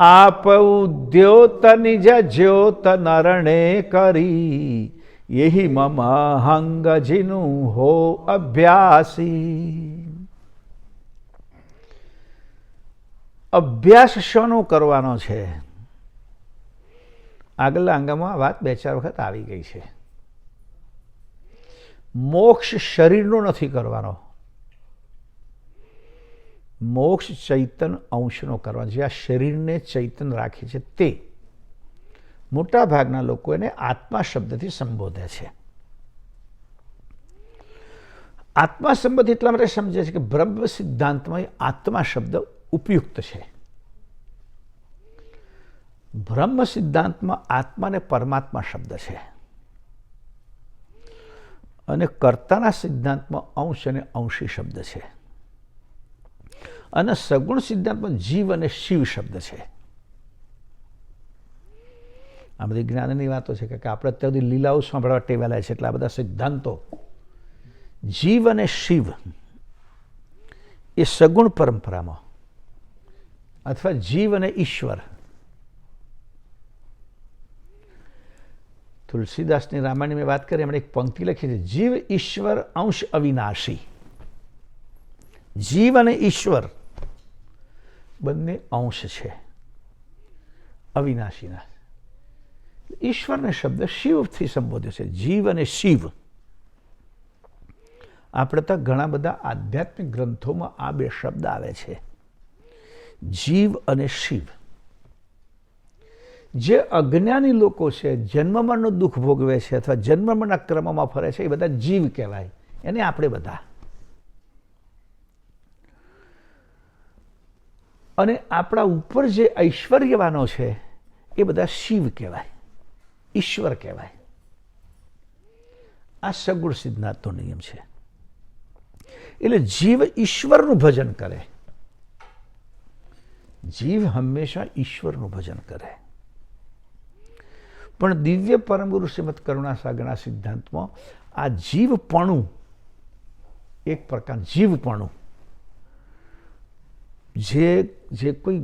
આપ ઉદ્યોત નિજ જ્યોત નરણે કરી, યહી મમ હંગ જીનું હો અભ્યાસી. અભ્યાસ શોનો કરવાનો છે? આગલા અંગમાં વાત 2-4 વખત આવી ગઈ છે. મોક્ષ શરીરનો નથી કરવાનો, મોક્ષ ચૈતન અંશનો કરવાનો. જે આ શરીરને ચૈતન રાખે છે તે. મોટા ભાગના લોકો એને આત્મા શબ્દથી સંબોધે છે. આત્મા સંબંધ એટલા માટે સમજે છે કે બ્રહ્મ સિદ્ધાંતમાં આત્મા શબ્દ ઉપયુક્ત છે. બ્રહ્મ સિદ્ધાંતમાં આત્મા અને પરમાત્મા શબ્દ છે, અને કર્તાના સિદ્ધાંતમાં અંશ અને અંશી શબ્દ છે, અને સગુણ સિદ્ધાંતમાં જીવ અને શિવ શબ્દ છે. આ બધી જ્ઞાનની વાતો છે કે આપણે અત્યાર સુધી લીલાઓ સાંભળવા ટેવાયેલા છે, એટલે આ બધા સિદ્ધાંતો. જીવ અને શિવ એ સગુણ પરંપરામાં, અથવા જીવ અને ઈશ્વર. તુલસીદાસની રામાયણની મેં વાત કરી, એમણે એક પંક્તિ લખી છે, જીવ ઈશ્વર અંશ અવિનાશી. જીવ અને ઈશ્વર બંને અંશ છે અવિનાશીના. ઈશ્વરને શબ્દ શિવથી સંબોધ્યો છે, જીવ અને શિવ. આપણે તો ઘણા બધા આધ્યાત્મિક ગ્રંથોમાં આ બે શબ્દ આવે છે, જીવ અને શિવ. જે અજ્ઞાની લોકો છે, જન્મમરણનું દુઃખ ભોગવે છે અથવા જન્મમરણના ક્રમમાં ફરે છે, એ બધા જીવ કહેવાય. એને આપણે બધા. અને આપણા ઉપર જે ઐશ્વર્યવાનો છે એ બધા શિવ કહેવાય, ઈશ્વર કહેવાય. આ સગુણ સિદ્ધાંતનો નિયમ છે. એટલે જીવ ઈશ્વરનું ભજન કરે. જીવ હંમેશા ઈશ્વરનું ભજન કરે. પણ દિવ્ય પરમગુરુ શ્રીમદ કરુણાસાગરના સિદ્ધાંતમાં આ જીવપણું, એક પ્રકાર જીવપણું, જે કોઈ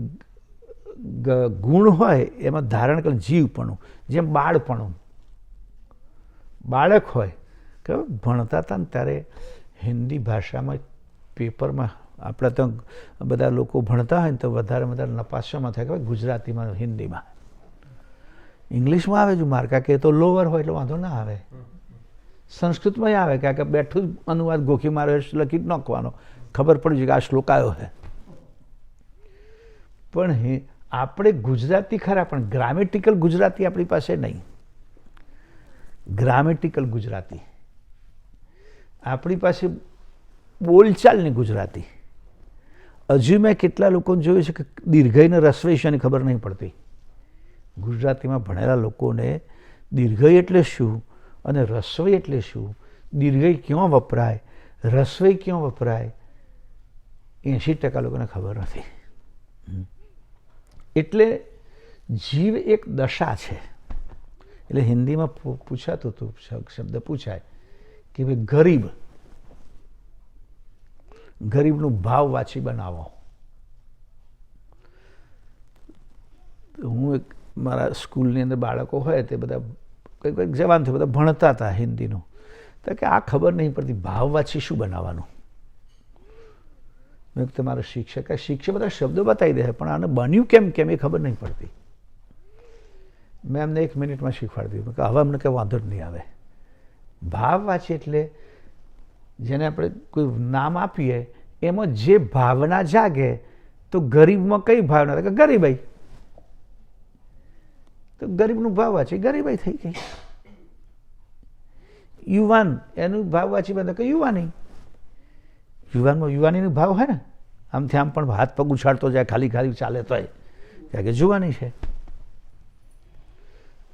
ગુણ હોય એમાં ધારણ કરે જીવપણું. જેમ બાળપણું, બાળક હોય કે ભણતા હતા ને ત્યારે હિન્દી ભાષામાં પેપરમાં આપણા તો બધા લોકો ભણતા હોય ને તો વધારે નપાસમાં થાય કે ગુજરાતીમાં હિન્દીમાં ઇંગ્લિશમાં આવે જો માર્કા કે તો લોવર હોય એટલે વાંધો ના આવે સંસ્કૃતમાં આવે કે બેઠું જ અનુવાદ ગોખી મારે લખી જ નાખવાનો ખબર પડી છે કે આ શ્લોક આવ્યો છે પણ આપણે ગુજરાતી ખરા પણ ગ્રામેટિકલ ગુજરાતી આપણી પાસે નહીં ગ્રામેટિકલ ગુજરાતી આપણી પાસે બોલચાલની ગુજરાતી હજુ મેં કેટલા લોકોને જોયું છે કે દીર્ઘઈને રસ્વ વિશેની ખબર નહીં પડતી ગુજરાતીમાં ભણેલા લોકોને દીર્ઘઈ એટલે શું અને રસ્વઈ એટલે શું દીર્ઘઈ ક્યાં વપરાય રસ્વઈ ક્યાં વપરાય 80% લોકોને ખબર નથી એટલે જીવ એક દશા છે એટલે હિન્દીમાં પૂછાતું હતું શબ્દ પૂછાય કે ભાઈ ગરીબનું ભાવવાચી બનાવો હું એક મારા સ્કૂલની અંદર બાળકો હોય તે બધા કંઈક જવાન થયું બધા ભણતા હતા હિન્દીનું તો કે આ ખબર નહીં પડતી ભાવવાચી શું બનાવવાનું મેં તમારા શિક્ષક બધા શબ્દો બતાવી દે પણ આને બન્યું કેમ એ ખબર નહીં પડતી મેં અમને 1 મિનિટમાં શીખવાડી દીધું કે હવે અમને કંઈ વાંધો જ નહીં આવે ભાવવાચી એટલે જેને આપણે કોઈ નામ આપીએ એમાં જે ભાવના જાગે તો ગરીબમાં કઈ ભાવના કે ગરીબાઈ તો ગરીબનું ભાવવાચી ગરીબાઈ થઈ ગઈ યુવાન એનું ભાવવાચી બને કે યુવાની યુવાનમાં યુવાનીનો ભાવ હોય ને આમથી આમ પણ હાથ પગ ઉછાળતો જાય ખાલી ચાલે તોય કારણ કે જુવાની છે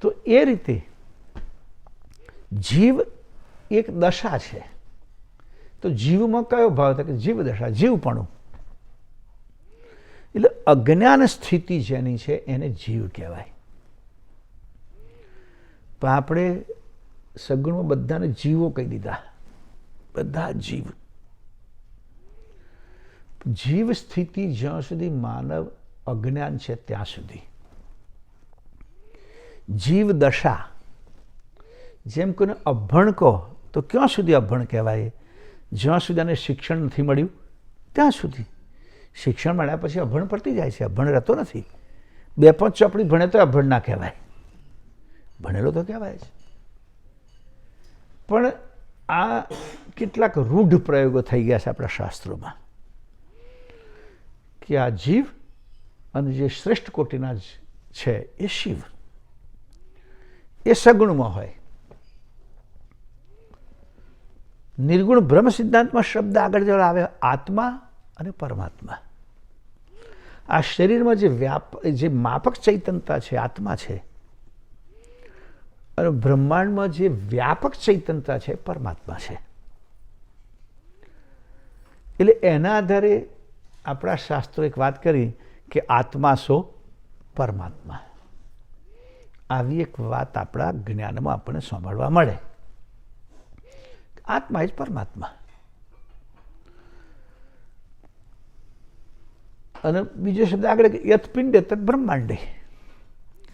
તો એ રીતે જીવ એક દશા છે તો જીવમાં કયો ભાવ થાય કે જીવ દશા જીવપણું એટલે અજ્ઞાન સ્થિતિ જેની છે એને જીવ કહેવાય પણ આપણે સગુણમાં બધાને જીવો કહી દીધા બધા જીવ સ્થિતિ જ્યાં સુધી માનવ અજ્ઞાન છે ત્યાં સુધી જીવ દશા જેમ કોઈને અભણ કહો તો ક્યાં સુધી અભણ કહેવાય જ્યાં સુધી આને શિક્ષણ નથી મળ્યું ત્યાં સુધી શિક્ષણ મળ્યા પછી અભણ પડતી જાય છે અભણ રહેતો નથી 2-5 ચોપડી ભણે તો અભણ ના કહેવાય ભણેલો તો કહેવાય છે પણ આ કેટલાક રૂઢ પ્રયોગો થઈ ગયા છે આપણા શાસ્ત્રોમાં કે આ જીવ અને જે શ્રેષ્ઠ કોટીના છે એ શિવ એ સગુણમાં હોય નિર્ગુણ બ્રહ્મ સિદ્ધાંતમાં શબ્દ આગળ જળ આવે આત્મા અને પરમાત્મા આ શરીરમાં જે માપક ચૈતન્યતા છે આત્મા છે અને બ્રહ્માંડમાં જે વ્યાપક ચૈતન્યતા છે પરમાત્મા છે એટલે એના આધારે આપણા શાસ્ત્રો એક વાત કરી કે આત્મા સો પરમાત્મા આવી એક વાત આપણા જ્ઞાનમાં આપણને સાંભળવા મળે આત્મા જ પરમાત્મા અને બીજો શબ્દ આગળ યત પિંડ તત બ્રહ્માંડે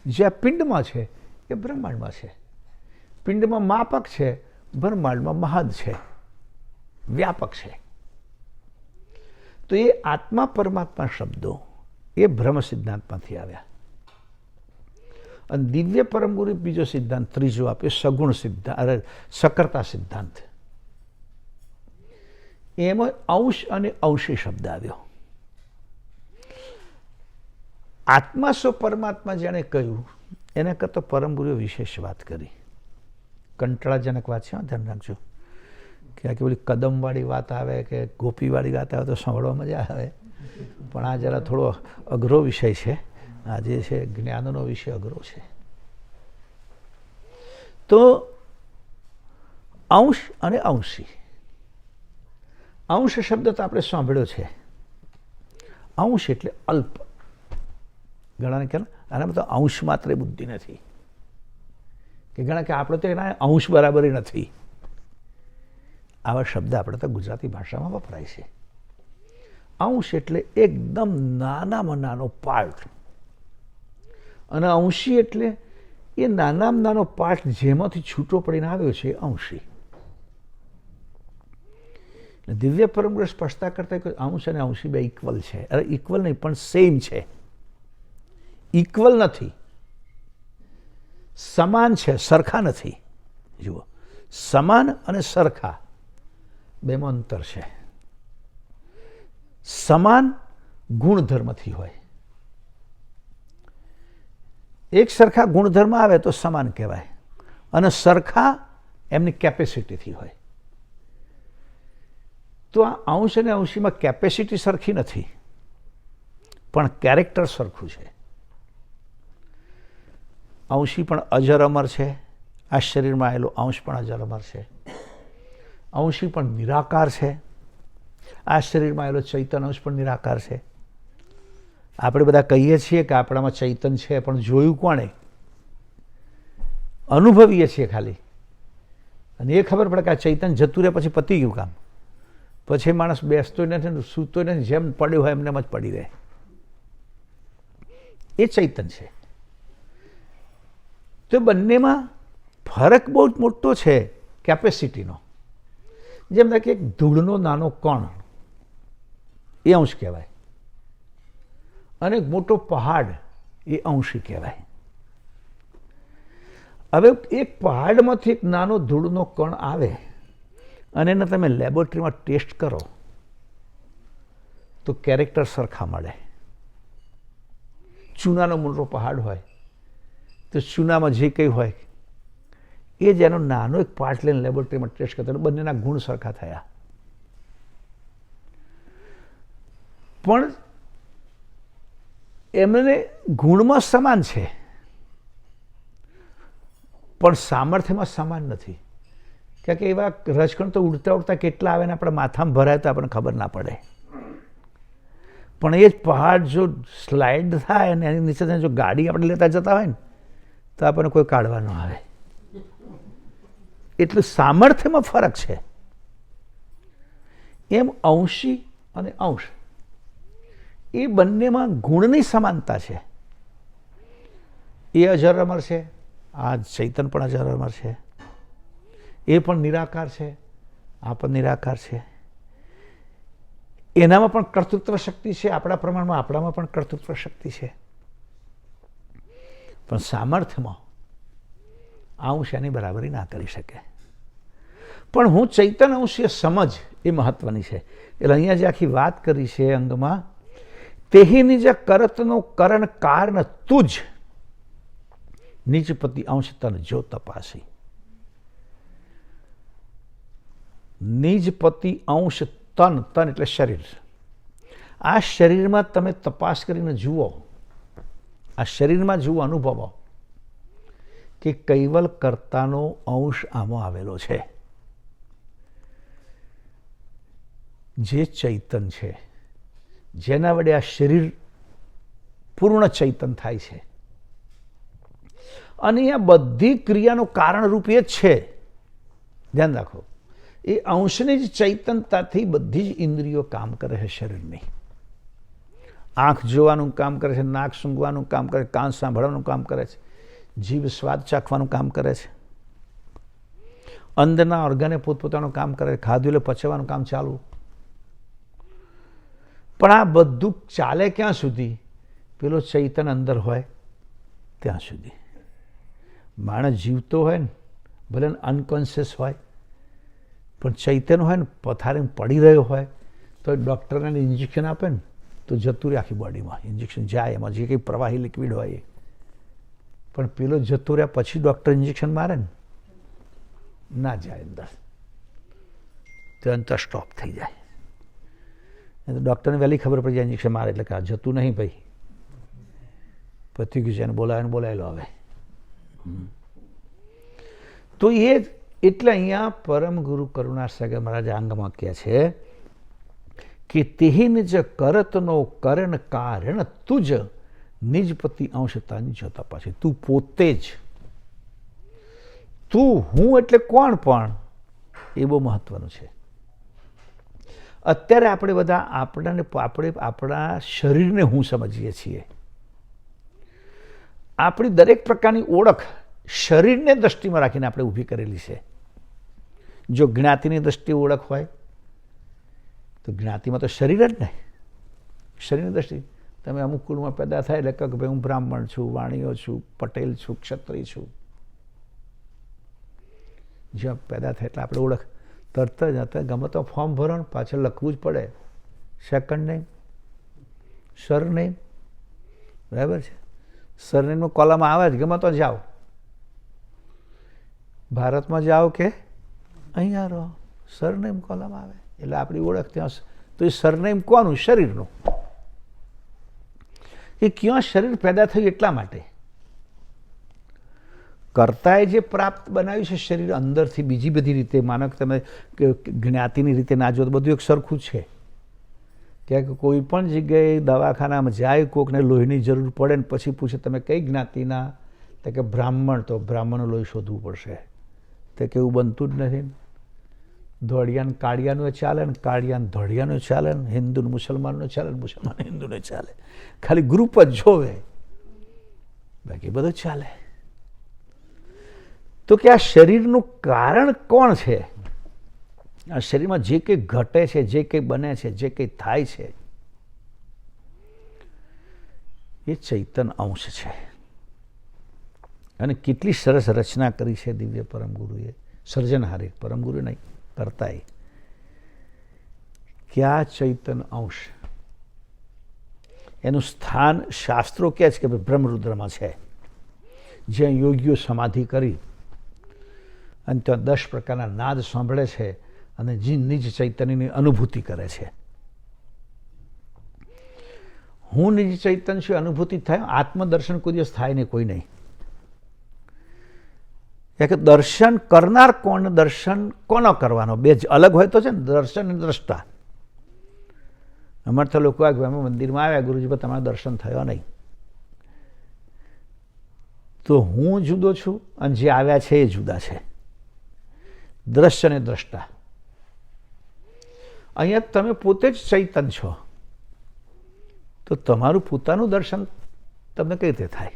જે આ પિંડમાં છે એ બ્રહ્માંડમાં છે પિંડમાં માપક છે બ્રહ્માંડમાં મહદ છે વ્યાપક છે તો એ આત્મા પરમાત્મા શબ્દો એ બ્રહ્મ સિદ્ધાંતમાંથી આવ્યા અને દિવ્ય પરમ ગુરુ બીજો સિદ્ધાંત ત્રીજો આપ્યો સગુણ સિદ્ધાંત સકર્તા સિદ્ધાંત એમાં અંશ અને અંશી શબ્દ આવ્યો આત્મા સો પરમાત્મા જેણે કહ્યું એના કરતાં પરમ ગુરુએ વિશેષ વાત કરી કંટાળાજનક વાત છે ધ્યાન રાખજો કે આ પેલી કદમવાળી વાત આવે કે ગોપીવાળી વાત આવે તો સાંભળવા મજા આવે પણ આ જરા થોડો અઘરો વિષય છે આ જે છે જ્ઞાનનો વિષય અઘરો છે તો અંશ અને અંશી અંશ શબ્દ તો આપણે સાંભળ્યો છે અંશ એટલે અલ્પ ઘણાને કહે આનામાં તો અંશ માત્ર બુદ્ધિ નથી કે ઘણા કે આપણે તો એના અંશ બરાબર નથી આવા શબ્દ આપણે તો ગુજરાતી ભાષામાં વપરાય છે અંશ એટલે એકદમ નાનામાં નાનો પાર્ટ અને અંશી એટલે એ નાનામાં નાનો પાર્ટ જેમાંથી છૂટો પડીને આવ્યો છે અંશી દિવ્ય પરમગુરુ સ્પષ્ટતા કરતા કે અંશ અને અંશી બે ઇક્વલ છે. અરે ઇક્વલ નહીં, પણ સેમ છે. ઇક્વલ નથી, સમાન છે, સરખા નથી. જુઓ, સમાન અને સરખા બેમાં અંતર છે. સમાન ગુણધર્મથી હોય, એક સરખા ગુણધર્મ આવે તો સમાન કહેવાય, અને સરખા એમની કેપેસિટીથી હોય. તો આ અંશ અને અંશીમાં કેપેસિટી સરખી નથી, પણ કેરેક્ટર સરખું છે. અંશી પણ અજર અમર છે, આ શરીરમાં આવેલો અંશ પણ અજર અમર છે. અંશી પણ નિરાકાર છે, આ શરીરમાં આવેલો ચૈતન અંશ પણ નિરાકાર છે. આપણે બધા કહીએ છીએ કે આપણામાં ચૈતન છે, પણ જોયું કોણે? અનુભવીએ છીએ ખાલી, અને એ ખબર પડે કે આ ચૈતન જતું રહે પછી પતી ગયું કામ. પછી માણસ બેસતો નથી, સૂતો નથી, જેમ પડ્યો હોય એમને જ પડી રહે. એ ચૈતન છે. તો બંનેમાં ફરક બહુ જ મોટો છે કેપેસિટીનો. જેમ કે એક ધૂળનો નાનો કણ એ અંશ કહેવાય, અને એક મોટો પહાડ એ અંશી કહેવાય. હવે એક પહાડમાંથી એક નાનો ધૂળનો કણ આવે અને એને તમે લેબોરેટરીમાં ટેસ્ટ કરો તો કેરેક્ટર સરખા મળે. ચૂનાનો મોટો પહાડ હોય તો ચૂનામાં જે કંઈ હોય એ જેનો નાનો એક પાર્ટ લઈને લેબોરેટરીમાં ટેસ્ટ કરતા બંનેના ગુણ સરખા થયા. પણ એમને ગુણમાં સમાન છે, પણ સામર્થ્યમાં સમાન નથી. કારણ કે એવા રજકણ તો ઉડતા ઉડતા કેટલા આવે ને આપણે માથામાં ભરાય તો આપણને ખબર ના પડે. પણ એ જ પહાડ જો સ્લાઇડ થાય અને એની નીચે જો ગાડી આપણે લેતા જતા હોય ને તો આપણને કોઈ કાઢવા ન આવે. એટલું સામર્થ્યમાં ફરક છે. એમ અંશી અને અંશ એ બંનેમાં ગુણની સમાનતા છે. એ અજર અમર છે, આ ચૈતન પણ અજર અમર છે. એ પણ નિરાકાર છે, આ પણ નિરાકાર છે. એનામાં પણ કર્તૃત્વ શક્તિ છે, આપણા પ્રમાણમાં આપણામાં પણ કર્તૃત્વ શક્તિ છે. પણ સામર્થ્યમાં અંશ એની બરાબરી ના કરી શકે. પણ હું ચૈતન અંશીય સમજ એ મહત્વની છે. એટલે અહીંયા જે આખી વાત કરી છે અંગમાં, તેહી નિજ કરતનો કરણ કારણ તુજ નિજપતિ અંશ તન જો તપાસી. નિજપતિ અંશ તન, તન એટલે શરીર. આ શરીરમાં તમે તપાસ કરીને જુઓ, આ શરીરમાં જુઓ, અનુભવો કે કૈવલ કર્તાનો અંશ આમાં આવેલો છે. જે ચૈતન છે, જેના વડે આ શરીર પૂર્ણ ચૈતન થાય છે, અને આ બધી ક્રિયાનું કારણરૂપ એ જ છે. ધ્યાન રાખો, એ અંશની જ ચૈતનતાથી બધી જ ઇન્દ્રિયો કામ કરે છે શરીરની. આંખ જોવાનું કામ કરે છે, નાક સૂંઘવાનું કામ કરે છે, કાન સાંભળવાનું કામ કરે છે, જીભ સ્વાદ ચાખવાનું કામ કરે છે, અંદરના ઓર્ગને પોતપોતાનું કામ કરે છે, ખાધું એટલે પચવાનું કામ ચાલુ. પણ આ બધું ચાલે ક્યાં સુધી? પેલો ચૈતન અંદર હોય ત્યાં સુધી. માણસ જીવતો હોય ને, ભલે અનકોન્શિયસ હોય, પણ ચૈતન હોય ને, પથારીમાં પડી રહ્યો હોય તો ડૉક્ટરને ઇન્જેક્શન આપે ને તો જતું રહે આખી બોડીમાં. ઇન્જેક્શન જાય, એમાં જે કંઈ પ્રવાહી લિક્વિડ હોય એ. પણ પેલો જતો રહ્યા પછી ડૉક્ટર ઇન્જેક્શન મારે ને, ના જાય અંદર, તો અંતર સ્ટોપ થઈ જાય. તો ડૉક્ટરને વહેલી ખબર પડી જાય ઇન્જેક્શન મારે એટલે કે આ જતું નહીં ભાઈ, પતી ગયું છે, એને બોલાવે બોલાવી લો હવે. તો એ એટલે અહીંયા પરમ ગુરુ કરુણાસાગર મહારાજ અંગમાં કહે છે કે તેહી નિજ કરતનો કરણ કારણ તુજ નિજપતિ અંશતાની જો તપાસી. તું પોતે જ, તું હું એટલે કોણ પણ એ બહુ મહત્વનું છે. અત્યારે આપણે બધા આપણે આપણા શરીરને હું સમજીએ છીએ. આપણી દરેક પ્રકારની ઓળખ શરીરને દ્રષ્ટિમાં રાખીને આપણે ઊભી કરેલી છે. જો જ્ઞાતિની દ્રષ્ટિએ ઓળખ હોય તો જ્ઞાતિમાં તો શરીર જ ને, શરીરની દ્રષ્ટિ. તમે અમુક કુળમાં પેદા થાય એટલે કહો કે ભાઈ હું બ્રાહ્મણ છું, વાણિયો છું, પટેલ છું, ક્ષત્રિય છું. જ્યાં પેદા થાય એટલે આપણે ઓળખ તરત જ હતા. ગમે તો ફોર્મ ભરો ને પાછળ લખવું જ પડે, સેકન્ડ નેમ, સરનેમ, બરાબર છે. સરનેમનો કોલમ આવે જ, ગમે તો જાઓ, ભારતમાં જાઓ કે અહીંયા રહો, સરનેમ કોલમ આવે એટલે આપણી ઓળખ ત્યાં. તો એ સરનેમ કોનું? શરીરનું. એ ક્યાં શરીર પેદા થયું એટલા માટે. કર્તાએ જે પ્રાપ્ત બનાવ્યું છે શરીર અંદરથી બીજી બધી રીતે, માનો કે તમે જ્ઞાતિની રીતે ના જો તો બધું એક સરખું છે. કે કોઈ પણ જગ્યાએ દવાખાનામાં જાય, કોઈકને લોહીની જરૂર પડે ને પછી પૂછે તમે કઈ જ્ઞાતિના, તો કે બ્રાહ્મણ, તો બ્રાહ્મણનું લોહી શોધવું પડશે. તો કે એવું બનતું જ નથી. ધોળિયાને કાળિયાનું ચાલે ને કાળિયાને ધોળિયાનું ચાલે ને હિન્દુને મુસલમાનનું ચાલે ને મુસલમાન હિન્દુને ચાલે. ખાલી ગ્રુપ જ જોવે, બાકી બધું ચાલે. તો કે આ શરીરનું કારણ કોણ છે? આ શરીરમાં જે કંઈ ઘટે છે, જે કંઈ બને છે, જે કંઈ થાય છે, એ ચૈતન અંશ છે. અને કેટલી સરસ રચના કરી છે દિવ્ય પરમગુરુએ, સર્જનહારે, પરમગુરુ નહીં, કરતાએ. કે આ ચૈતન અંશ એનું સ્થાન શાસ્ત્રો કહે છે કે બ્રહ્મરુદ્રમાં છે, જ્યાં યોગીઓ સમાધિ કરી અને ત્યાં 10 પ્રકારના નાદ સાંભળે છે અને નિજ ચૈતન્યની અનુભૂતિ કરે છે. હું નિજ ચૈતન્ય છું અનુભૂતિ થાય. આત્મદર્શન કોઈ દિવસ થાય ને કોઈ નહીં. કે દર્શન કરનાર કોણ, દર્શન કોનો કરવાનો, બે અલગ હોય તો છે ને, દર્શન અને દ્રષ્ટા. અમારે તો લોકો અમે મંદિરમાં આવ્યા, ગુરુજી પર તમારા દર્શન થયો નહીં. તો હું જુદો છું અને જે આવ્યા છે એ જુદા છે. દ્રશ્ય અને દ્રષ્ટા. અહીંયા તમે પોતે જ ચૈતન છો, તો તમારું પોતાનું દર્શન તમને કઈ રીતે થાય?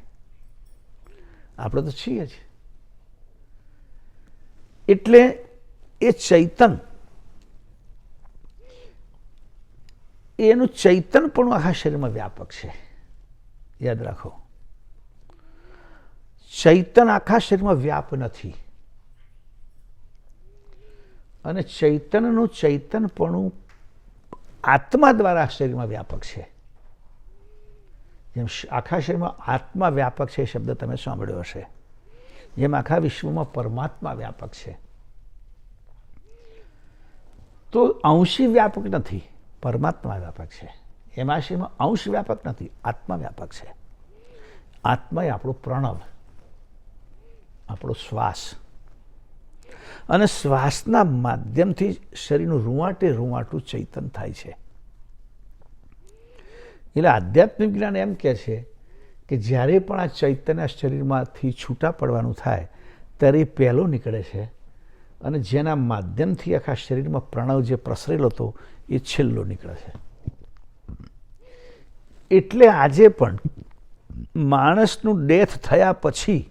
આપણે તો છીએ જ. એટલે એ ચૈતન, એનું ચૈતન પણ આખા શરીરમાં વ્યાપક છે. યાદ રાખો, ચૈતન આખા શરીરમાં વ્યાપ નથી. અને ચૈતનનું ચૈતનપણું આત્મા દ્વારા શરીરમાં વ્યાપક છે. જેમ આખા શરીરમાં આત્મા વ્યાપક છે, એ શબ્દ તમે સાંભળ્યો હશે. જેમ આખા વિશ્વમાં પરમાત્મા વ્યાપક છે. તો અંશી વ્યાપક નથી, પરમાત્મા વ્યાપક છે. એમાં શરીરમાં અંશ વ્યાપક નથી, આત્મા વ્યાપક છે. આત્મા એ આપણો પ્રણવ, આપણો શ્વાસ. અને શ્વાસના માધ્યમથી શરીરનું રૂંવાટે રૂંવાટું ચૈતન થાય છે. એટલે આધ્યાત્મિક જ્ઞાન એમ કહે છે કે જ્યારે પણ આ ચૈતન્ય શરીરમાંથી છૂટા પડવાનું થાય ત્યારે એ પહેલો નીકળે છે, અને જેના માધ્યમથી આખા શરીરમાં પ્રણવ જે પ્રસરેલો હતો એ છેલ્લો નીકળે છે. એટલે આજે પણ માણસનું ડેથ થયા પછી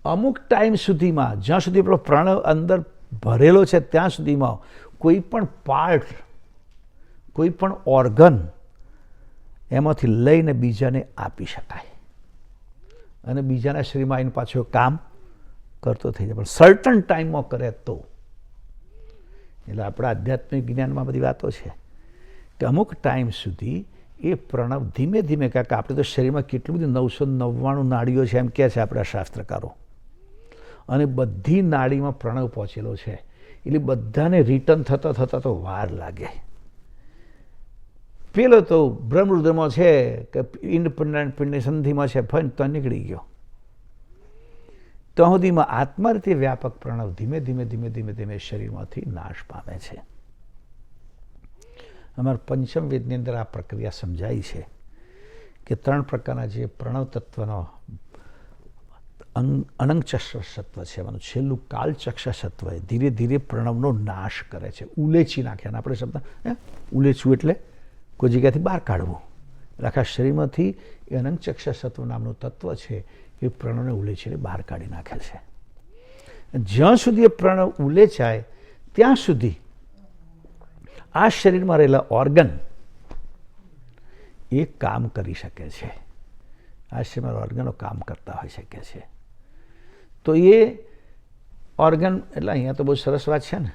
અમુક ટાઈમ સુધીમાં, જ્યાં સુધી આપણો પ્રણવ અંદર ભરેલો છે ત્યાં સુધીમાં કોઈ પણ પાર્ટ, કોઈ પણ ઓર્ગન એમાંથી લઈને બીજાને આપી શકાય અને બીજાના શરીરમાં આવીને પાછો કામ કરતો થઈ જાય. પણ સર્ટન ટાઈમમાં કરે તો. એટલે આપણા આધ્યાત્મિક જ્ઞાનમાં બધી વાતો છે કે અમુક ટાઈમ સુધી એ પ્રણવ ધીમે ધીમે, કાંક આપણે તો શરીરમાં કેટલું બધું 999 નાડીઓ છે એમ કહે છે આપણા શાસ્ત્રકારો, અને બધી નાડીમાં પ્રણવ પહોંચેલો છે. એટલે બધાને રિટર્ન થતાં થતાં તો વાર લાગે. પેલો તો બ્રહ્મરુદ્રમાં છે કે પિંડની સંધિમાં છે, ફન તો નીકળી ગયો. તો સુધીમાં આત્મા રીતે વ્યાપક પ્રણવ ધીમે ધીમે ધીમે ધીમે ધીમે શરીરમાંથી નાશ પામે છે. અમારા પંચમ વેદની અંદર આ પ્રક્રિયા સમજાઈ છે કે 3 પ્રકારના જે પ્રણવ તત્વનો અનંગચક્ષ સત્વ છે, એનું છેલ્લું કાલચક્ષ સત્વ એ ધીરે ધીરે પ્રણવનો નાશ કરે છે, ઉલેચી નાખે. અને આપણે શબ્દ ઉલેચવું એટલે કોઈ જગ્યાથી બહાર કાઢવું. આખા શરીરમાંથી એ અનંગચક્ષ સત્વ નામનું તત્વ છે એ પ્રણવને ઉલેચીને બહાર કાઢી નાખે છે. જ્યાં સુધી એ પ્રણવ ઉલેચાય ત્યાં સુધી આ શરીરમાં રહેલા ઓર્ગન એ કામ કરી શકે છે, આ શરીરમાં ઓર્ગનો કામ કરતા હોઈ શકે છે. તો એ ઓર્ગન એટલે અહીંયા તો બહુ સરસ વાત છે ને,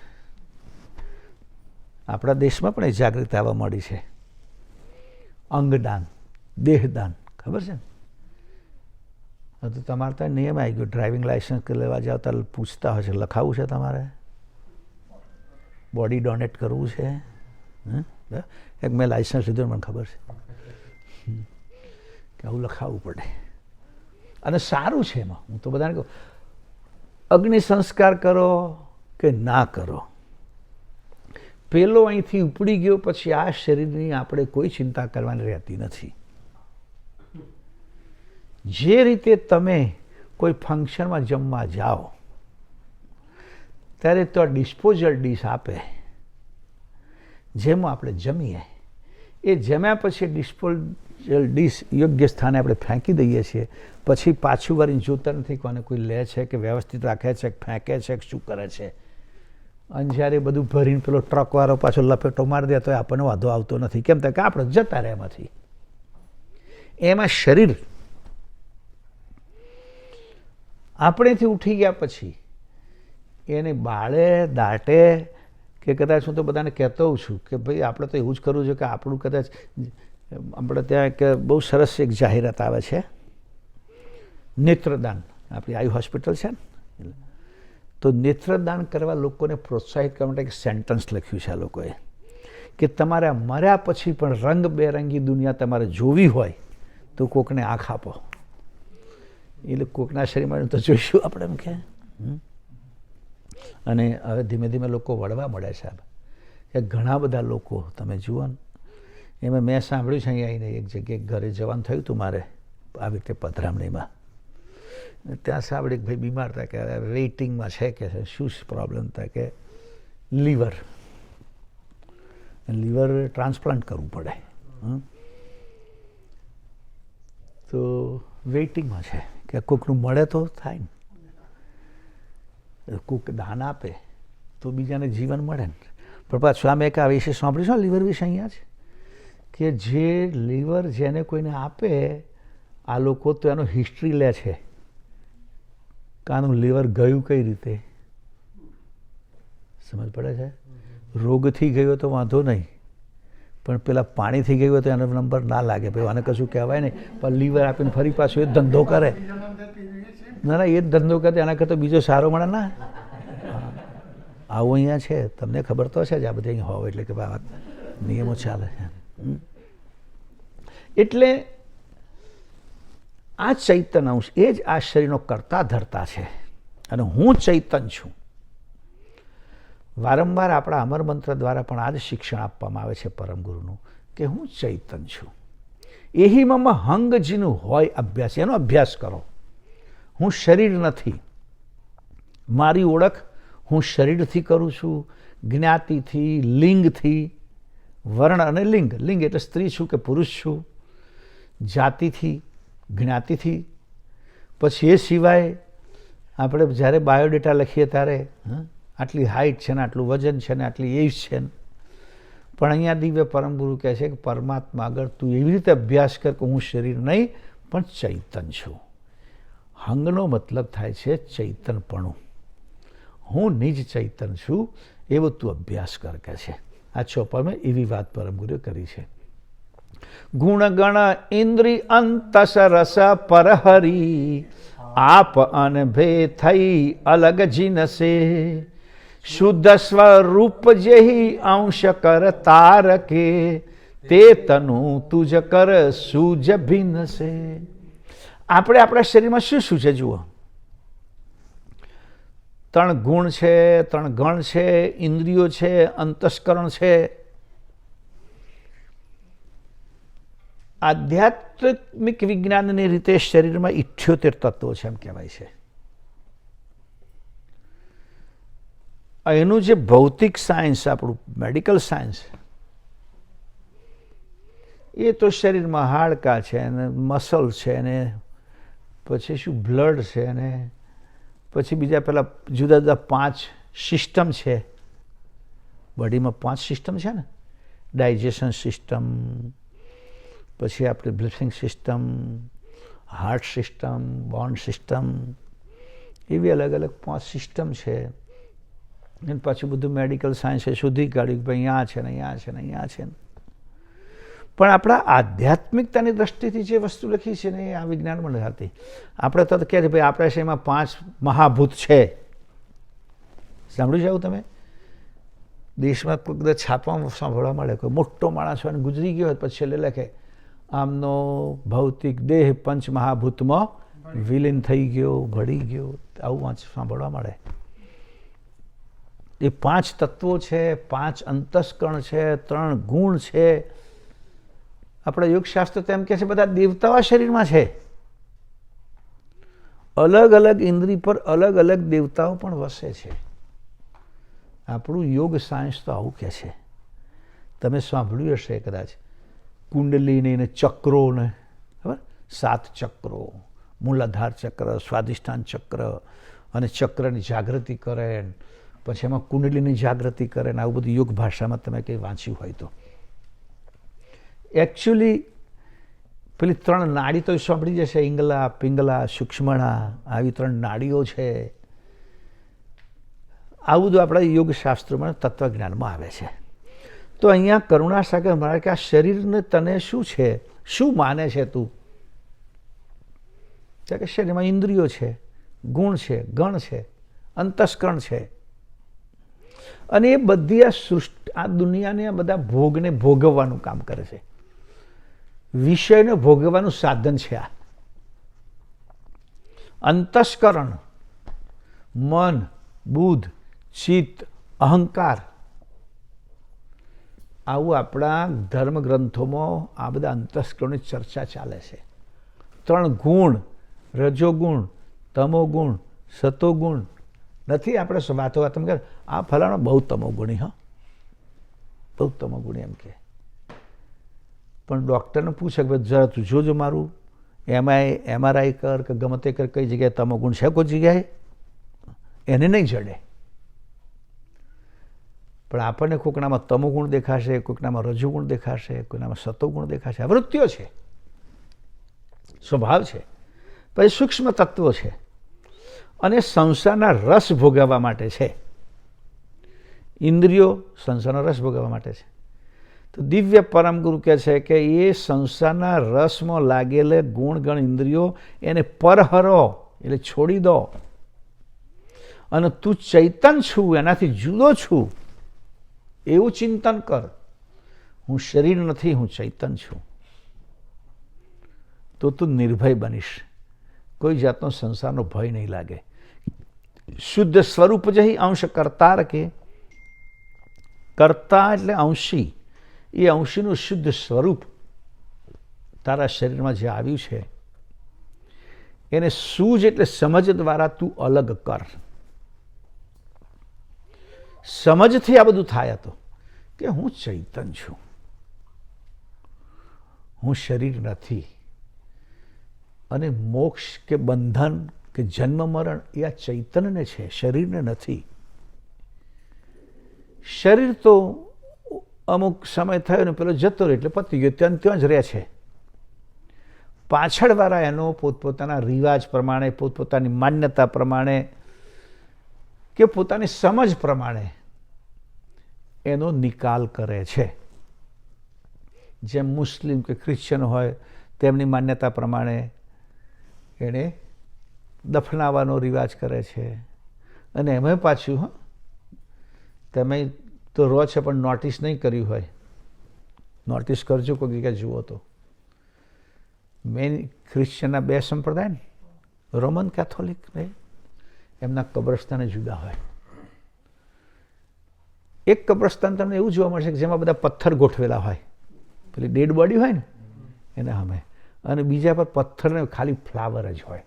આપણા દેશમાં પણ એ જાગૃતિ આવવા મળી છે. અંગદાન, દેહદાન, ખબર છે ને? તો તમારે ત્યાં નિયમ આવી ગયો, ડ્રાઇવિંગ લાઇસન્સ લેવા જાવ તો પૂછતા હોય છે, લખાવું છે તમારે, બોડી ડોનેટ કરવું છે? એક મેં લાઇસન્સ લીધું, મને ખબર છે કે આવું લખાવવું પડે, અને સારું છે એમાં. હું તો બધાને કહું, અગ્નિ સંસ્કાર કરો કે ના કરો, પેલો અહીંથી ઉપડી ગયો પછી આ શરીરની આપણે કોઈ ચિંતા કરવાની રહેતી નથી. જે રીતે તમે કોઈ ફંક્શનમાં જમવા જાઓ ત્યારે તો ડિસ્પોઝલ ડીશ આપે, જેમાં આપણે જમીએ, એ જમ્યા પછી ડિસ્પોઝલ ડીશ યોગ્ય સ્થાને આપણે ફેંકી દઈએ છીએ. પછી પાછું વળીને જોતા નથી કોને કોઈ લે છે કે વ્યવસ્થિત રાખે છે કે ફેંકે છે કે શું કરે છે. અને જ્યારે બધું ભરીને પેલો ટ્રકવાળો પાછો લપેટો મારી દે તો આપણને વાંધો આવતો નથી. કેમ કે આપણે જતા રહે એમાંથી. એમાં શરીર આપણેથી ઉઠી ગયા પછી એને બાળે દાટે કે કદાચ, હું તો બધાને કહેતો હોઉં છું કે ભાઈ આપણે તો એવું જ કરવું છે કે આપણું કદાચ, આપણે ત્યાં એક બહુ સરસ એક જાહેરાત આવે છે, નેત્રદાન, આપણી આયુ હોસ્પિટલ છે ને, તો નેત્રદાન કરવા લોકોને પ્રોત્સાહિત કરવા માટે એક સેન્ટન્સ લખ્યું છે આ લોકોએ કે તમારે મર્યા પછી પણ રંગબેરંગી દુનિયા તમારે જોવી હોય તો કોકને આંખ આપો. એટલે કોકના શરીરમાં તો જોઈશું આપણે એમ કે. અને હવે ધીમે ધીમે લોકો વળવા મળે છે કે ઘણા બધા લોકો તમે જુઓ ને, એમાં મેં સાંભળ્યું છે અહીંયા આવીને એક જગ્યાએ ઘરે જવાનું થયું હતું મારે આવી રીતે પધરામણીમાં, ત્યાં સાંભળી કે ભાઈ બીમાર હતા કે વેઇટિંગમાં છે કે શું પ્રોબ્લેમ થાય કે લીવર ટ્રાન્સપ્લાન્ટ કરવું પડે, તો વેઇટિંગમાં છે કે કોઈકનું મળે તો થાય ને, કોઈક દાન આપે તો બીજાને જીવન મળે ને. પણ પાછું આમ એક આ વિશે સાંભળ્યું છે લીવર વિશે અહીંયા જ, કે જે લીવર જેને કોઈને આપે આ લોકો તો એનો હિસ્ટ્રી લે છે કે આનું લીવર ગયું કઈ રીતે, સમજ પડે છે? રોગથી ગયો તો વાંધો નહીં, પણ પેલા પાણીથી ગયું હોય તો એનો નંબર ના લાગે, ભાઈ આને કશું કહેવાય નહીં, પણ લીવર આપીને ફરી પાછું એ ધંધો કરે. ના, એ જ ધંધો કરે, એના કરતાં બીજો સારો મળે ના. આવું અહીંયા છે, તમને ખબર તો છે જ આ બધી અહીં હોય એટલે કે આ નિયમો ચાલે છે. એટલે આ ચૈતન અંશ એ જ આ શરીરનો કરતા ધરતા છે, અને હું ચૈતન છું. વારંવાર આપણા અમર મંત્ર દ્વારા પણ આ જ શિક્ષણ આપવામાં આવે છે પરમ ગુરુનું કે હું ચૈતન છું. એહી મમ હંગ જીનું હોય અભ્યાસ, એનો અભ્યાસ કરો. હું શરીર નથી. મારી ઓળખ હું શરીરથી કરું છું, જ્ઞાતિથી, લિંગથી, વર્ણ અને લિંગ, લિંગ એટલે સ્ત્રી છું કે પુરુષ છું, જાતિથી, જ્ઞાતિથી. પછી એ સિવાય આપણે જ્યારે બાયોડેટા લખીએ ત્યારે આટલી હાઇટ છે ને, આટલું વજન છે ને, આટલી એજ છે ને. પણ અહીંયા દિવ્ય પરમ ગુરુ કહે છે કે પરમાત્મા આગળ તું એવી રીતે અભ્યાસ કર કે હું શરીર નહીં પણ ચૈતન છું. હંગનો મતલબ થાય છે ચૈતનપણું. હું નિજ ચૈતન છું એવો તું અભ્યાસ કર કે છે. આ ચોપામાં એવી વાત પરમ ગુરુએ કરી છે. ગુણગણ ઇન્દ્રિ અંતસ રસ પરહરી, આપ અનભે થઈ અલગ જીનસે, શુદ્ધ સ્વરૂપ જેહી અંશ કર તારકે, તે તનુ તુજ કર સૂજ ભિન્નસે. આપણે આપણા શરીરમાં શું શું છે જુઓ. 3 ગુણ છે, 3 ગણ છે, ઇન્દ્રિયો છે, અંતસ્કરણ છે. આધ્યાત્મિક વિજ્ઞાનની રીતે શરીરમાં 78 તત્વો છે એમ કહેવાય છે. એનું જે ભૌતિક સાયન્સ, આપણું મેડિકલ સાયન્સ, એ તો શરીરમાં હાડકાં છે ને મસલ છે ને પછી શું બ્લડ છે ને પછી બીજા પેલા જુદા જુદા 5 સિસ્ટમ છે, બોડીમાં 5 સિસ્ટમ છે ને, ડાયજેશન સિસ્ટમ, પછી આપણી બ્રીથિંગ સિસ્ટમ, હાર્ટ સિસ્ટમ, બોન સિસ્ટમ, એવી અલગ અલગ 5 સિસ્ટમ છે. અને પાછું બધું મેડિકલ સાયન્સે શોધી કાઢ્યું કે ભાઈ અહીંયા છે ને અહીંયા છે ને અહીંયા છે ને. પણ આપણા આધ્યાત્મિકતાની દ્રષ્ટિથી જે વસ્તુ લખી છે ને એ આ વિજ્ઞાનમાં નથી આવતી. આપણે તો કહે છે ભાઈ આપણા શરીરમાં 5 મહાભૂત છે. સાંભળ્યું છે આવું તમે? દેશમાં કોઈ કદાચ છાપવામાં સાંભળવા મળે, કોઈ મોટો માણસ હોય ને ગુજરી ગયો હોય પછી છેલ્લે લખે આમનો ભૌતિક દેહ 5 મહાભૂતમાં વિલીન થઈ ગયો, ભળી ગયો. આવું સાંભળવા મળે. એ 5 તત્વો છે, 5 અંતસ્કરણ છે, 3 ગુણ છે. આપણા યોગશાસ્ત્ર તો એમ કહે છે બધા દેવતાઓ શરીરમાં છે. અલગ અલગ ઇન્દ્રિય પર અલગ અલગ દેવતાઓ પણ વસે છે. આપણું યોગ સાયન્સ તો આવું કહે છે. તમે સાંભળ્યું હશે કદાચ કુંડલીની ને ચક્રોને, ખબર? 7 ચક્રો, મૂલાધાર ચક્ર, સ્વાધિષ્ઠાન ચક્ર, અને ચક્રની જાગૃતિ કરે, પછી એમાં કુંડલીની જાગૃતિ કરે ને આવું બધું યોગ ભાષામાં તમે કંઈ વાંચ્યું હોય તો. એકચ્યુઅલી પેલી 3 નાડી તો સાંભળી જશે, ઇંગલા, પિંગલા, સૂક્ષ્મણા, આવી 3 નાડીઓ છે. આવું બધું આપણા યોગશાસ્ત્રોમાં તત્વજ્ઞાનમાં આવે છે. તો અહીંયા કરુણાસાગર મહારાજ કે આ શરીરને તને શું છે, શું માને છે તું? કે શરીરમાં ઇન્દ્રિયો છે, ગુણ છે, ગણ છે, અંતસ્કરણ છે, અને એ બધી આ સૃષ્ટિ, આ દુનિયાને આ બધા ભોગને ભોગવવાનું કામ કરે છે. વિષયને ભોગવવાનું સાધન છે આ. અંતસ્કરણ, મન, બુદ્ધ, ચિત્ત, અહંકાર, આવું આપણા ધર્મ ગ્રંથોમાં આ બધા અંતસ્કરણની ચર્ચા ચાલે છે. 3 ગુણ, રજોગુણ, તમોગુણ, સતોગુણ નથી. આપણે વાતો કરે આ ફલાણો બહુ તમોગુણી, હા બહુ તમોગુણી એમ કે. પણ ડૉક્ટરને પૂછે કે જરા તું જોજો મારું MRI કર કે ગમે તે કર, કઈ જગ્યાએ તમોગુણ છે, કોઈ જગ્યાએ એને નહીં જડે. પણ આપણને કોઈકનામાં તમોગુણ દેખાશે, કોઈકનામાં રજોગુણ દેખાશે, કોઈનામાં સતોગુણ દેખાશે. વૃત્તિઓ છે, સ્વભાવ છે. પછી સૂક્ષ્મ તત્વો છે, અને સંસારના રસ ભોગવવા માટે છે. ઇન્દ્રિયો સંસારનો રસ ભોગવવા માટે છે. તો દિવ્ય પરમ ગુરુ કહે છે કે એ સંસારના રસમાં લાગેલે ગુણગણ ઇન્દ્રિયો એને પરહરો, એટલે છોડી દો, અને તું ચૈતન છું, એનાથી જુદો છું એવું ચિંતન કર. હું શરીર નથી, હું ચૈતન છું. તો તું નિર્ભય બનીશ, કોઈ જાતનો સંસારનો ભય નહીં લાગે. શુદ્ધ સ્વરૂપ જહી અંશ કરતા કે કરતા એટલે અંશી, એ અંશીનું શુદ્ધ સ્વરૂપ તારા શરીરમાં જે આવ્યું છે એને સૂઝ એટલે સમજ દ્વારા તું અલગ કર. સમજથી આ બધું થાય તો કે હું ચૈતન છું, હું શરીર નથી. અને મોક્ષ કે બંધન કે જન્મ મરણ એ આ ચૈતન્યને છે, શરીરને નથી. શરીર તો અમુક સમય થયો ને પેલો જતો રહે એટલે પતી ગયો, ત્યાં જ રહે છે. પાછળવાળા એનો પોતપોતાના રિવાજ પ્રમાણે, પોતપોતાની માન્યતા પ્રમાણે કે પોતાની સમજ પ્રમાણે એનો નિકાલ કરે છે. જેમ મુસ્લિમ કે ક્રિશ્ચન હોય તેમની માન્યતા પ્રમાણે એણે દફનાવવાનો રિવાજ કરે છે. અને એમાં પાછું તમે તો રહો છે પણ નોટિસ નહીં કર્યું હોય, નોટિસ કરજો કોઈ જગ્યાએ જુઓ તો. મેન ક્રિશ્ચનના 2 સંપ્રદાય ને, રોમન કેથોલિક ને, એમના કબ્રસ્તાને જુદા હોય. એક કબ્રસ્તાન તમને એવું જોવા મળશે કે જેમાં બધા પથ્થર ગોઠવેલા હોય, પેલી ડેડ બોડી હોય ને એના સામે, અને બીજા પર પથ્થરને ખાલી ફ્લાવર જ હોય,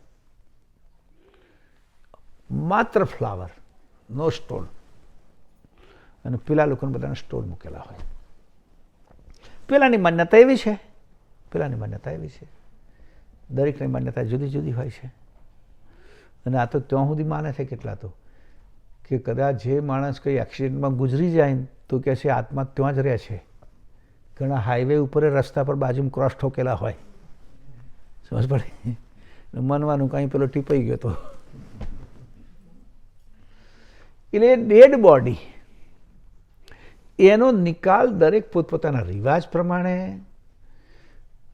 માત્ર ફ્લાવર, નો સ્ટોન. અને પેલા લોકોને બધાને સ્ટોન મૂકેલા હોય. પેલાની માન્યતા એવી છે, પેલાની માન્યતા એવી છે. દરેકની માન્યતા જુદી જુદી હોય છે. અને આ તો ત્યાં સુધી માને છે કેટલા તો કે કદાચ જે માણસ કંઈ એક્સિડન્ટમાં ગુજરી જાય તું કહે છે આત્મા ત્યાં જ રહે છે. ઘણા હાઈવે ઉપર રસ્તા પર બાજુમાં ક્રોસ ઠોકેલા હોય, સમજ પડે, મનવાનું કંઈ પેલો ટીપાઈ ગયો તો. એટલે ડેડ બોડી એનો નિકાલ દરેક પોતપોતાના રિવાજ પ્રમાણે,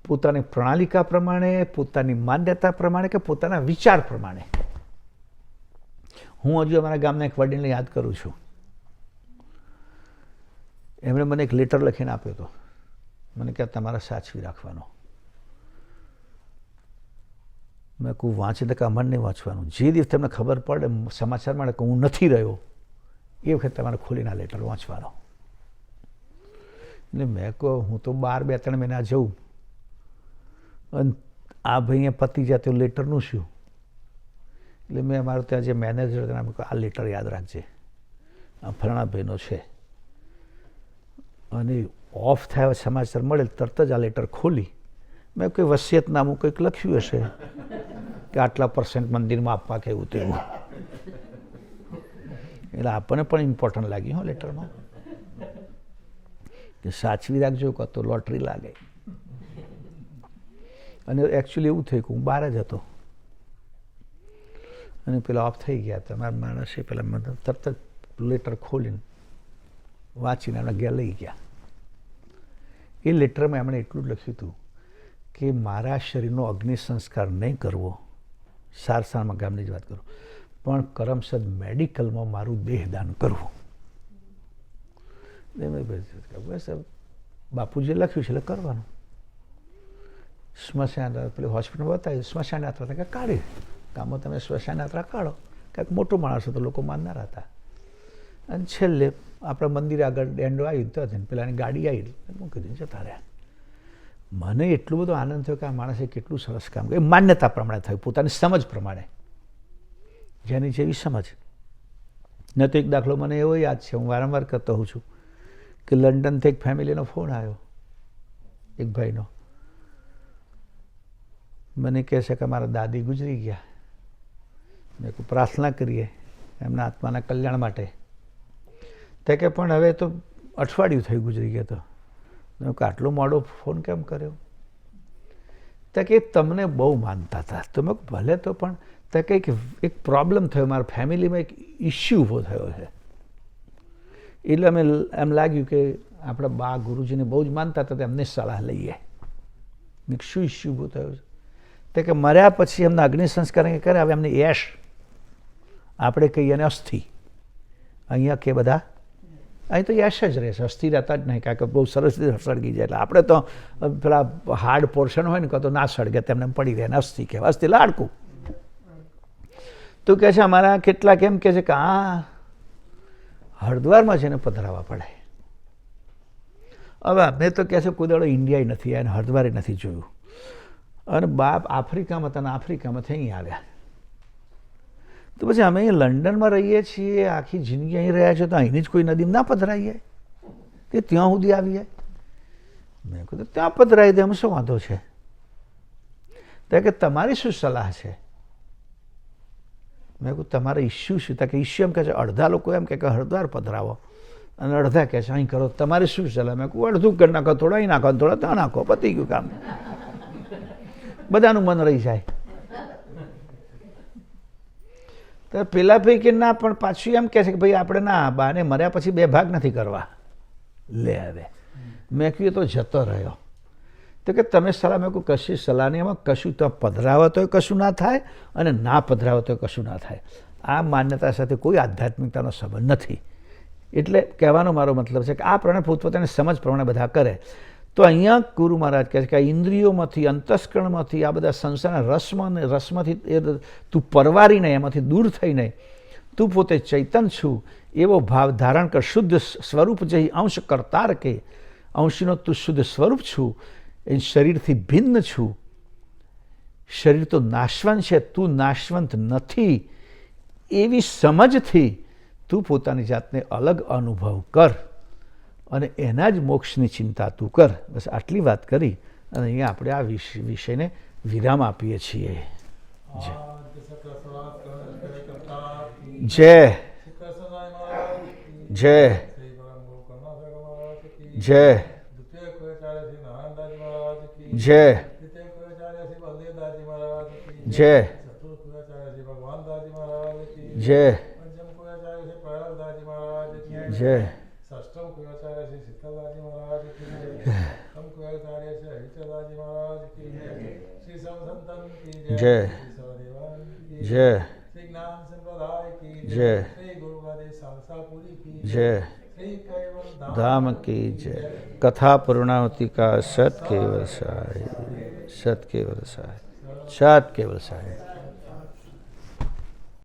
પોતાની પ્રણાલિકા પ્રમાણે, પોતાની માન્યતા પ્રમાણે કે પોતાના વિચાર પ્રમાણે. હું હજુ અમારા ગામના એક વડીલને યાદ કરું છું. એમણે મને એક લેટર લખીને આપ્યો હતો. મને કહે તમારે સાચવી રાખવાનો. મેં કહું વાંચી તો કે અમારે નહીં વાંચવાનું. જે દિવસ તમને ખબર પડે સમાચાર મળે કે હું નથી રહ્યો એ વખત તમારે ખોલીને આ લેટર વાંચવાનો. એટલે મેં કહું હું તો 12-2-3 મહિના જઉં અને આ ભાઈએ પતી જાય તો લેટરનું શું? એટલે મેં અમારું ત્યાં જે મેનેજર હતા એમ કહ્યું આ લેટર યાદ રાખજે, આ ફલાણા ભાઈનો છે. અને ઓફ થયા સમાચાર મળે તરત જ આ લેટર ખોલી મેં કોઈ વસિયતનામું કંઈક લખ્યું હશે કે આટલા % મંદિરમાં આપવા કે એવું તેવું. એટલે આપણને પણ ઇમ્પોર્ટન્ટ લાગ્યું હો લેટરમાં કે સાચવી રાખજો કાં તો લોટરી લાગે. અને એકચ્યુઅલી એવું થયું કે હું બહાર જ હતો અને પેલા ઓફ થઈ ગયા. તમારા માણસે પેલા મને તરત જ લેટર ખોલીને વાંચીને એમના ઘેર લઈ ગયા. એ લેટરમાં એમણે એટલું જ લખ્યું હતું કે મારા શરીરનો અગ્નિ સંસ્કાર નહીં કરવો, સારસારમાં ગામની જ વાત કરું, પણ કરમસદ મેડિકલમાં મારું દેહદાન કરવું. બસ બાપુજીએ લખ્યું છે એટલે કરવાનું. સ્મશાન પેલી હોસ્પિટલમાં બતાવ્યું સ્મશાન યાત્રા કે કાઢી ગામમાં તમે સ્મશાન યાત્રા કાઢો. કંઈક મોટો માણસ હતો, લોકો માનનાર હતા. અને છેલ્લે આપણા મંદિર આગળ ડેન્ડો આવી તો પેલાની ગાડી આવી મૂકી દીધી જતા રહ્યા. મને એટલો બધો આનંદ થયો કે આ માણસે કેટલું સરસ કામ કર્યું. માન્યતા પ્રમાણે થયું, પોતાની સમજ પ્રમાણે, જેની જેવી સમજ. ન તો એક દાખલો મને એવો યાદ છે, હું વારંવાર કરતો હોઉં છું કે લંડનથી એક ફેમિલીનો ફોન આવ્યો એક ભાઈનો. મને કહે છે કે મારા દાદી ગુજરી ગયા, મેં કહું પ્રાર્થના કરીએ એમના આત્માના કલ્યાણ માટે. તે કે પણ હવે તો અઠવાડિયું થયું ગુજરી ગયા. તો મેં કહું આટલો મોડો ફોન કેમ કર્યો? તે કે તમને બહુ માનતા હતા. તો મેં કહું ભલે તો પણ તે કંઈક એક પ્રોબ્લેમ થયો, મારા ફેમિલીમાં એક ઇસ્યુ ઊભો થયો છે. એટલે અમે એમ લાગ્યું કે આપણા બા ગુરુજીને બહુ જ માનતા હતા, એમની સલાહ લઈએ. શું ઇસ્યુ ઊભો થયો છે? તે કે મર્યા પછી એમના અગ્નિ સંસ્કાર કરે, હવે એમની એશ આપણે કહીએ ને અસ્થિ. અહીંયા કે બધા અહીં તો એશ જ રહેશે, અસ્થિ રહેતા જ નહીં, કારણ કે બહુ સરસ રીતે સળગી જાય. એટલે આપણે તો પેલા હાર્ડ પોર્શન હોય ને કાં તો ના સળગે તેમને પડી રહે ને અસ્થિ કહેવાય, અસ્થિ લાડકું. તો કહે છે અમારા કેટલાક એમ કહે છે કે આ હરિદ્વારમાં જઈને પધરાવવા પડે. હવે મેં તો કહે છે કોઈ દાડો ઇન્ડિયા નથી આવ્યા, હરિદ્વારે નથી જોયું. અને બાપ આફ્રિકામાં હતા ને આફ્રિકામાંથી અહીં આવ્યા. તો પછી અમે અહીં લંડનમાં રહીએ છીએ, આખી જિંદગી અહીં રહ્યા છે, તો અહીંની જ કોઈ નદીમાં ના પધરાઈએ કે ત્યાં સુધી આવીએ? મેં કહ્યું ત્યાં પધરાવી દે, એમ શું વાંધો છે? તો કે તમારી શું સલાહ છે? મેં કહ્યું તમારે ઇસ્યુ શું? કે ઇસ્યુ એમ કહે છે અડધા લોકો એમ કે હરિદ્વાર પધરાવો અને અડધા કહે છે અહીં કરો, તમારે શું સલાહ? મેં કહું અડધું કરી નાખો, થોડા અહીં નાખો, થોડા ત્યાં નાખો, પતી ગયું કામ. બધાનું મન રહી જાય. તો પેલા ભાઈ કે ના, પણ પાછું એમ કહે છે કે ભાઈ આપણે ના, બાને મર્યા પછી 2 ભાગ નથી કરવા. લે હવે મેં કહ્યું તો જતો રહ્યો. તો કે તમે સલાહ? મેં કહું કશી સલાહ નહીં, એમાં કશું તો પધરાવો તો કશું ના થાય અને ના પધરાવો તો કશું ના થાય. આ માન્યતા સાથે કોઈ આધ્યાત્મિકતાનો સંબંધ નથી. એટલે કહેવાનો મારો મતલબ છે કે આ પ્રમાણે પોતપોતાની સમજ પ્રમાણે બધા કરે. તો અહીંયા ગુરુ મહારાજ કહે છે કે આ ઇન્દ્રિયોમાંથી, અંતસ્કરણમાંથી, આ બધા સંસારના રસમાંથી તું પરવારીને એમાંથી દૂર થઈને તું પોતે ચૈતન્ય છું એવો ભાવ ધારણ કર. શુદ્ધ સ્વરૂપ જઈ અંશ કરતાર કે, અંશનો તું શુદ્ધ સ્વરૂપ છું, એ શરીરથી ભિન્ન છું. શરીર તો નાશવંત છે, તું નાશવંત નથી. એવી સમજથી તું પોતાની જાતને અલગ અનુભવ કર અને એના જ મોક્ષની ચિંતા તું કર. બસ આટલી વાત કરી અને અહીંયા આપણે આ વિષયને વિરામ આપીએ છીએ. જય જય જય. जय द्वितीय कोयाचार्य श्री नारायण दास जी महाराज की जय तृतीय कोयाचार्य श्री बलदेव दास जी महाराज की जय चतुर्थ कोयाचार्य श्री भगवान दास जी महाराज की जय पंचम कोयाचार्य श्री प्रहलाद दास जी महाराज की जय षष्ठम कोयाचार्य श्री शीतल दास जी महाराज की सप्तम कोयाचार्य श्री हरिचंद दास जी महाराज की श्री संतन की जय श्री सवदेवन की जय श्री ज्ञान संप्रदाय की जय श्री गुरुवादी सालसापुरी की जय श्री कैवल धाम की जय। कथा पूर्णावती का सत केवल साई, सत केवल साई, सत केवल साई।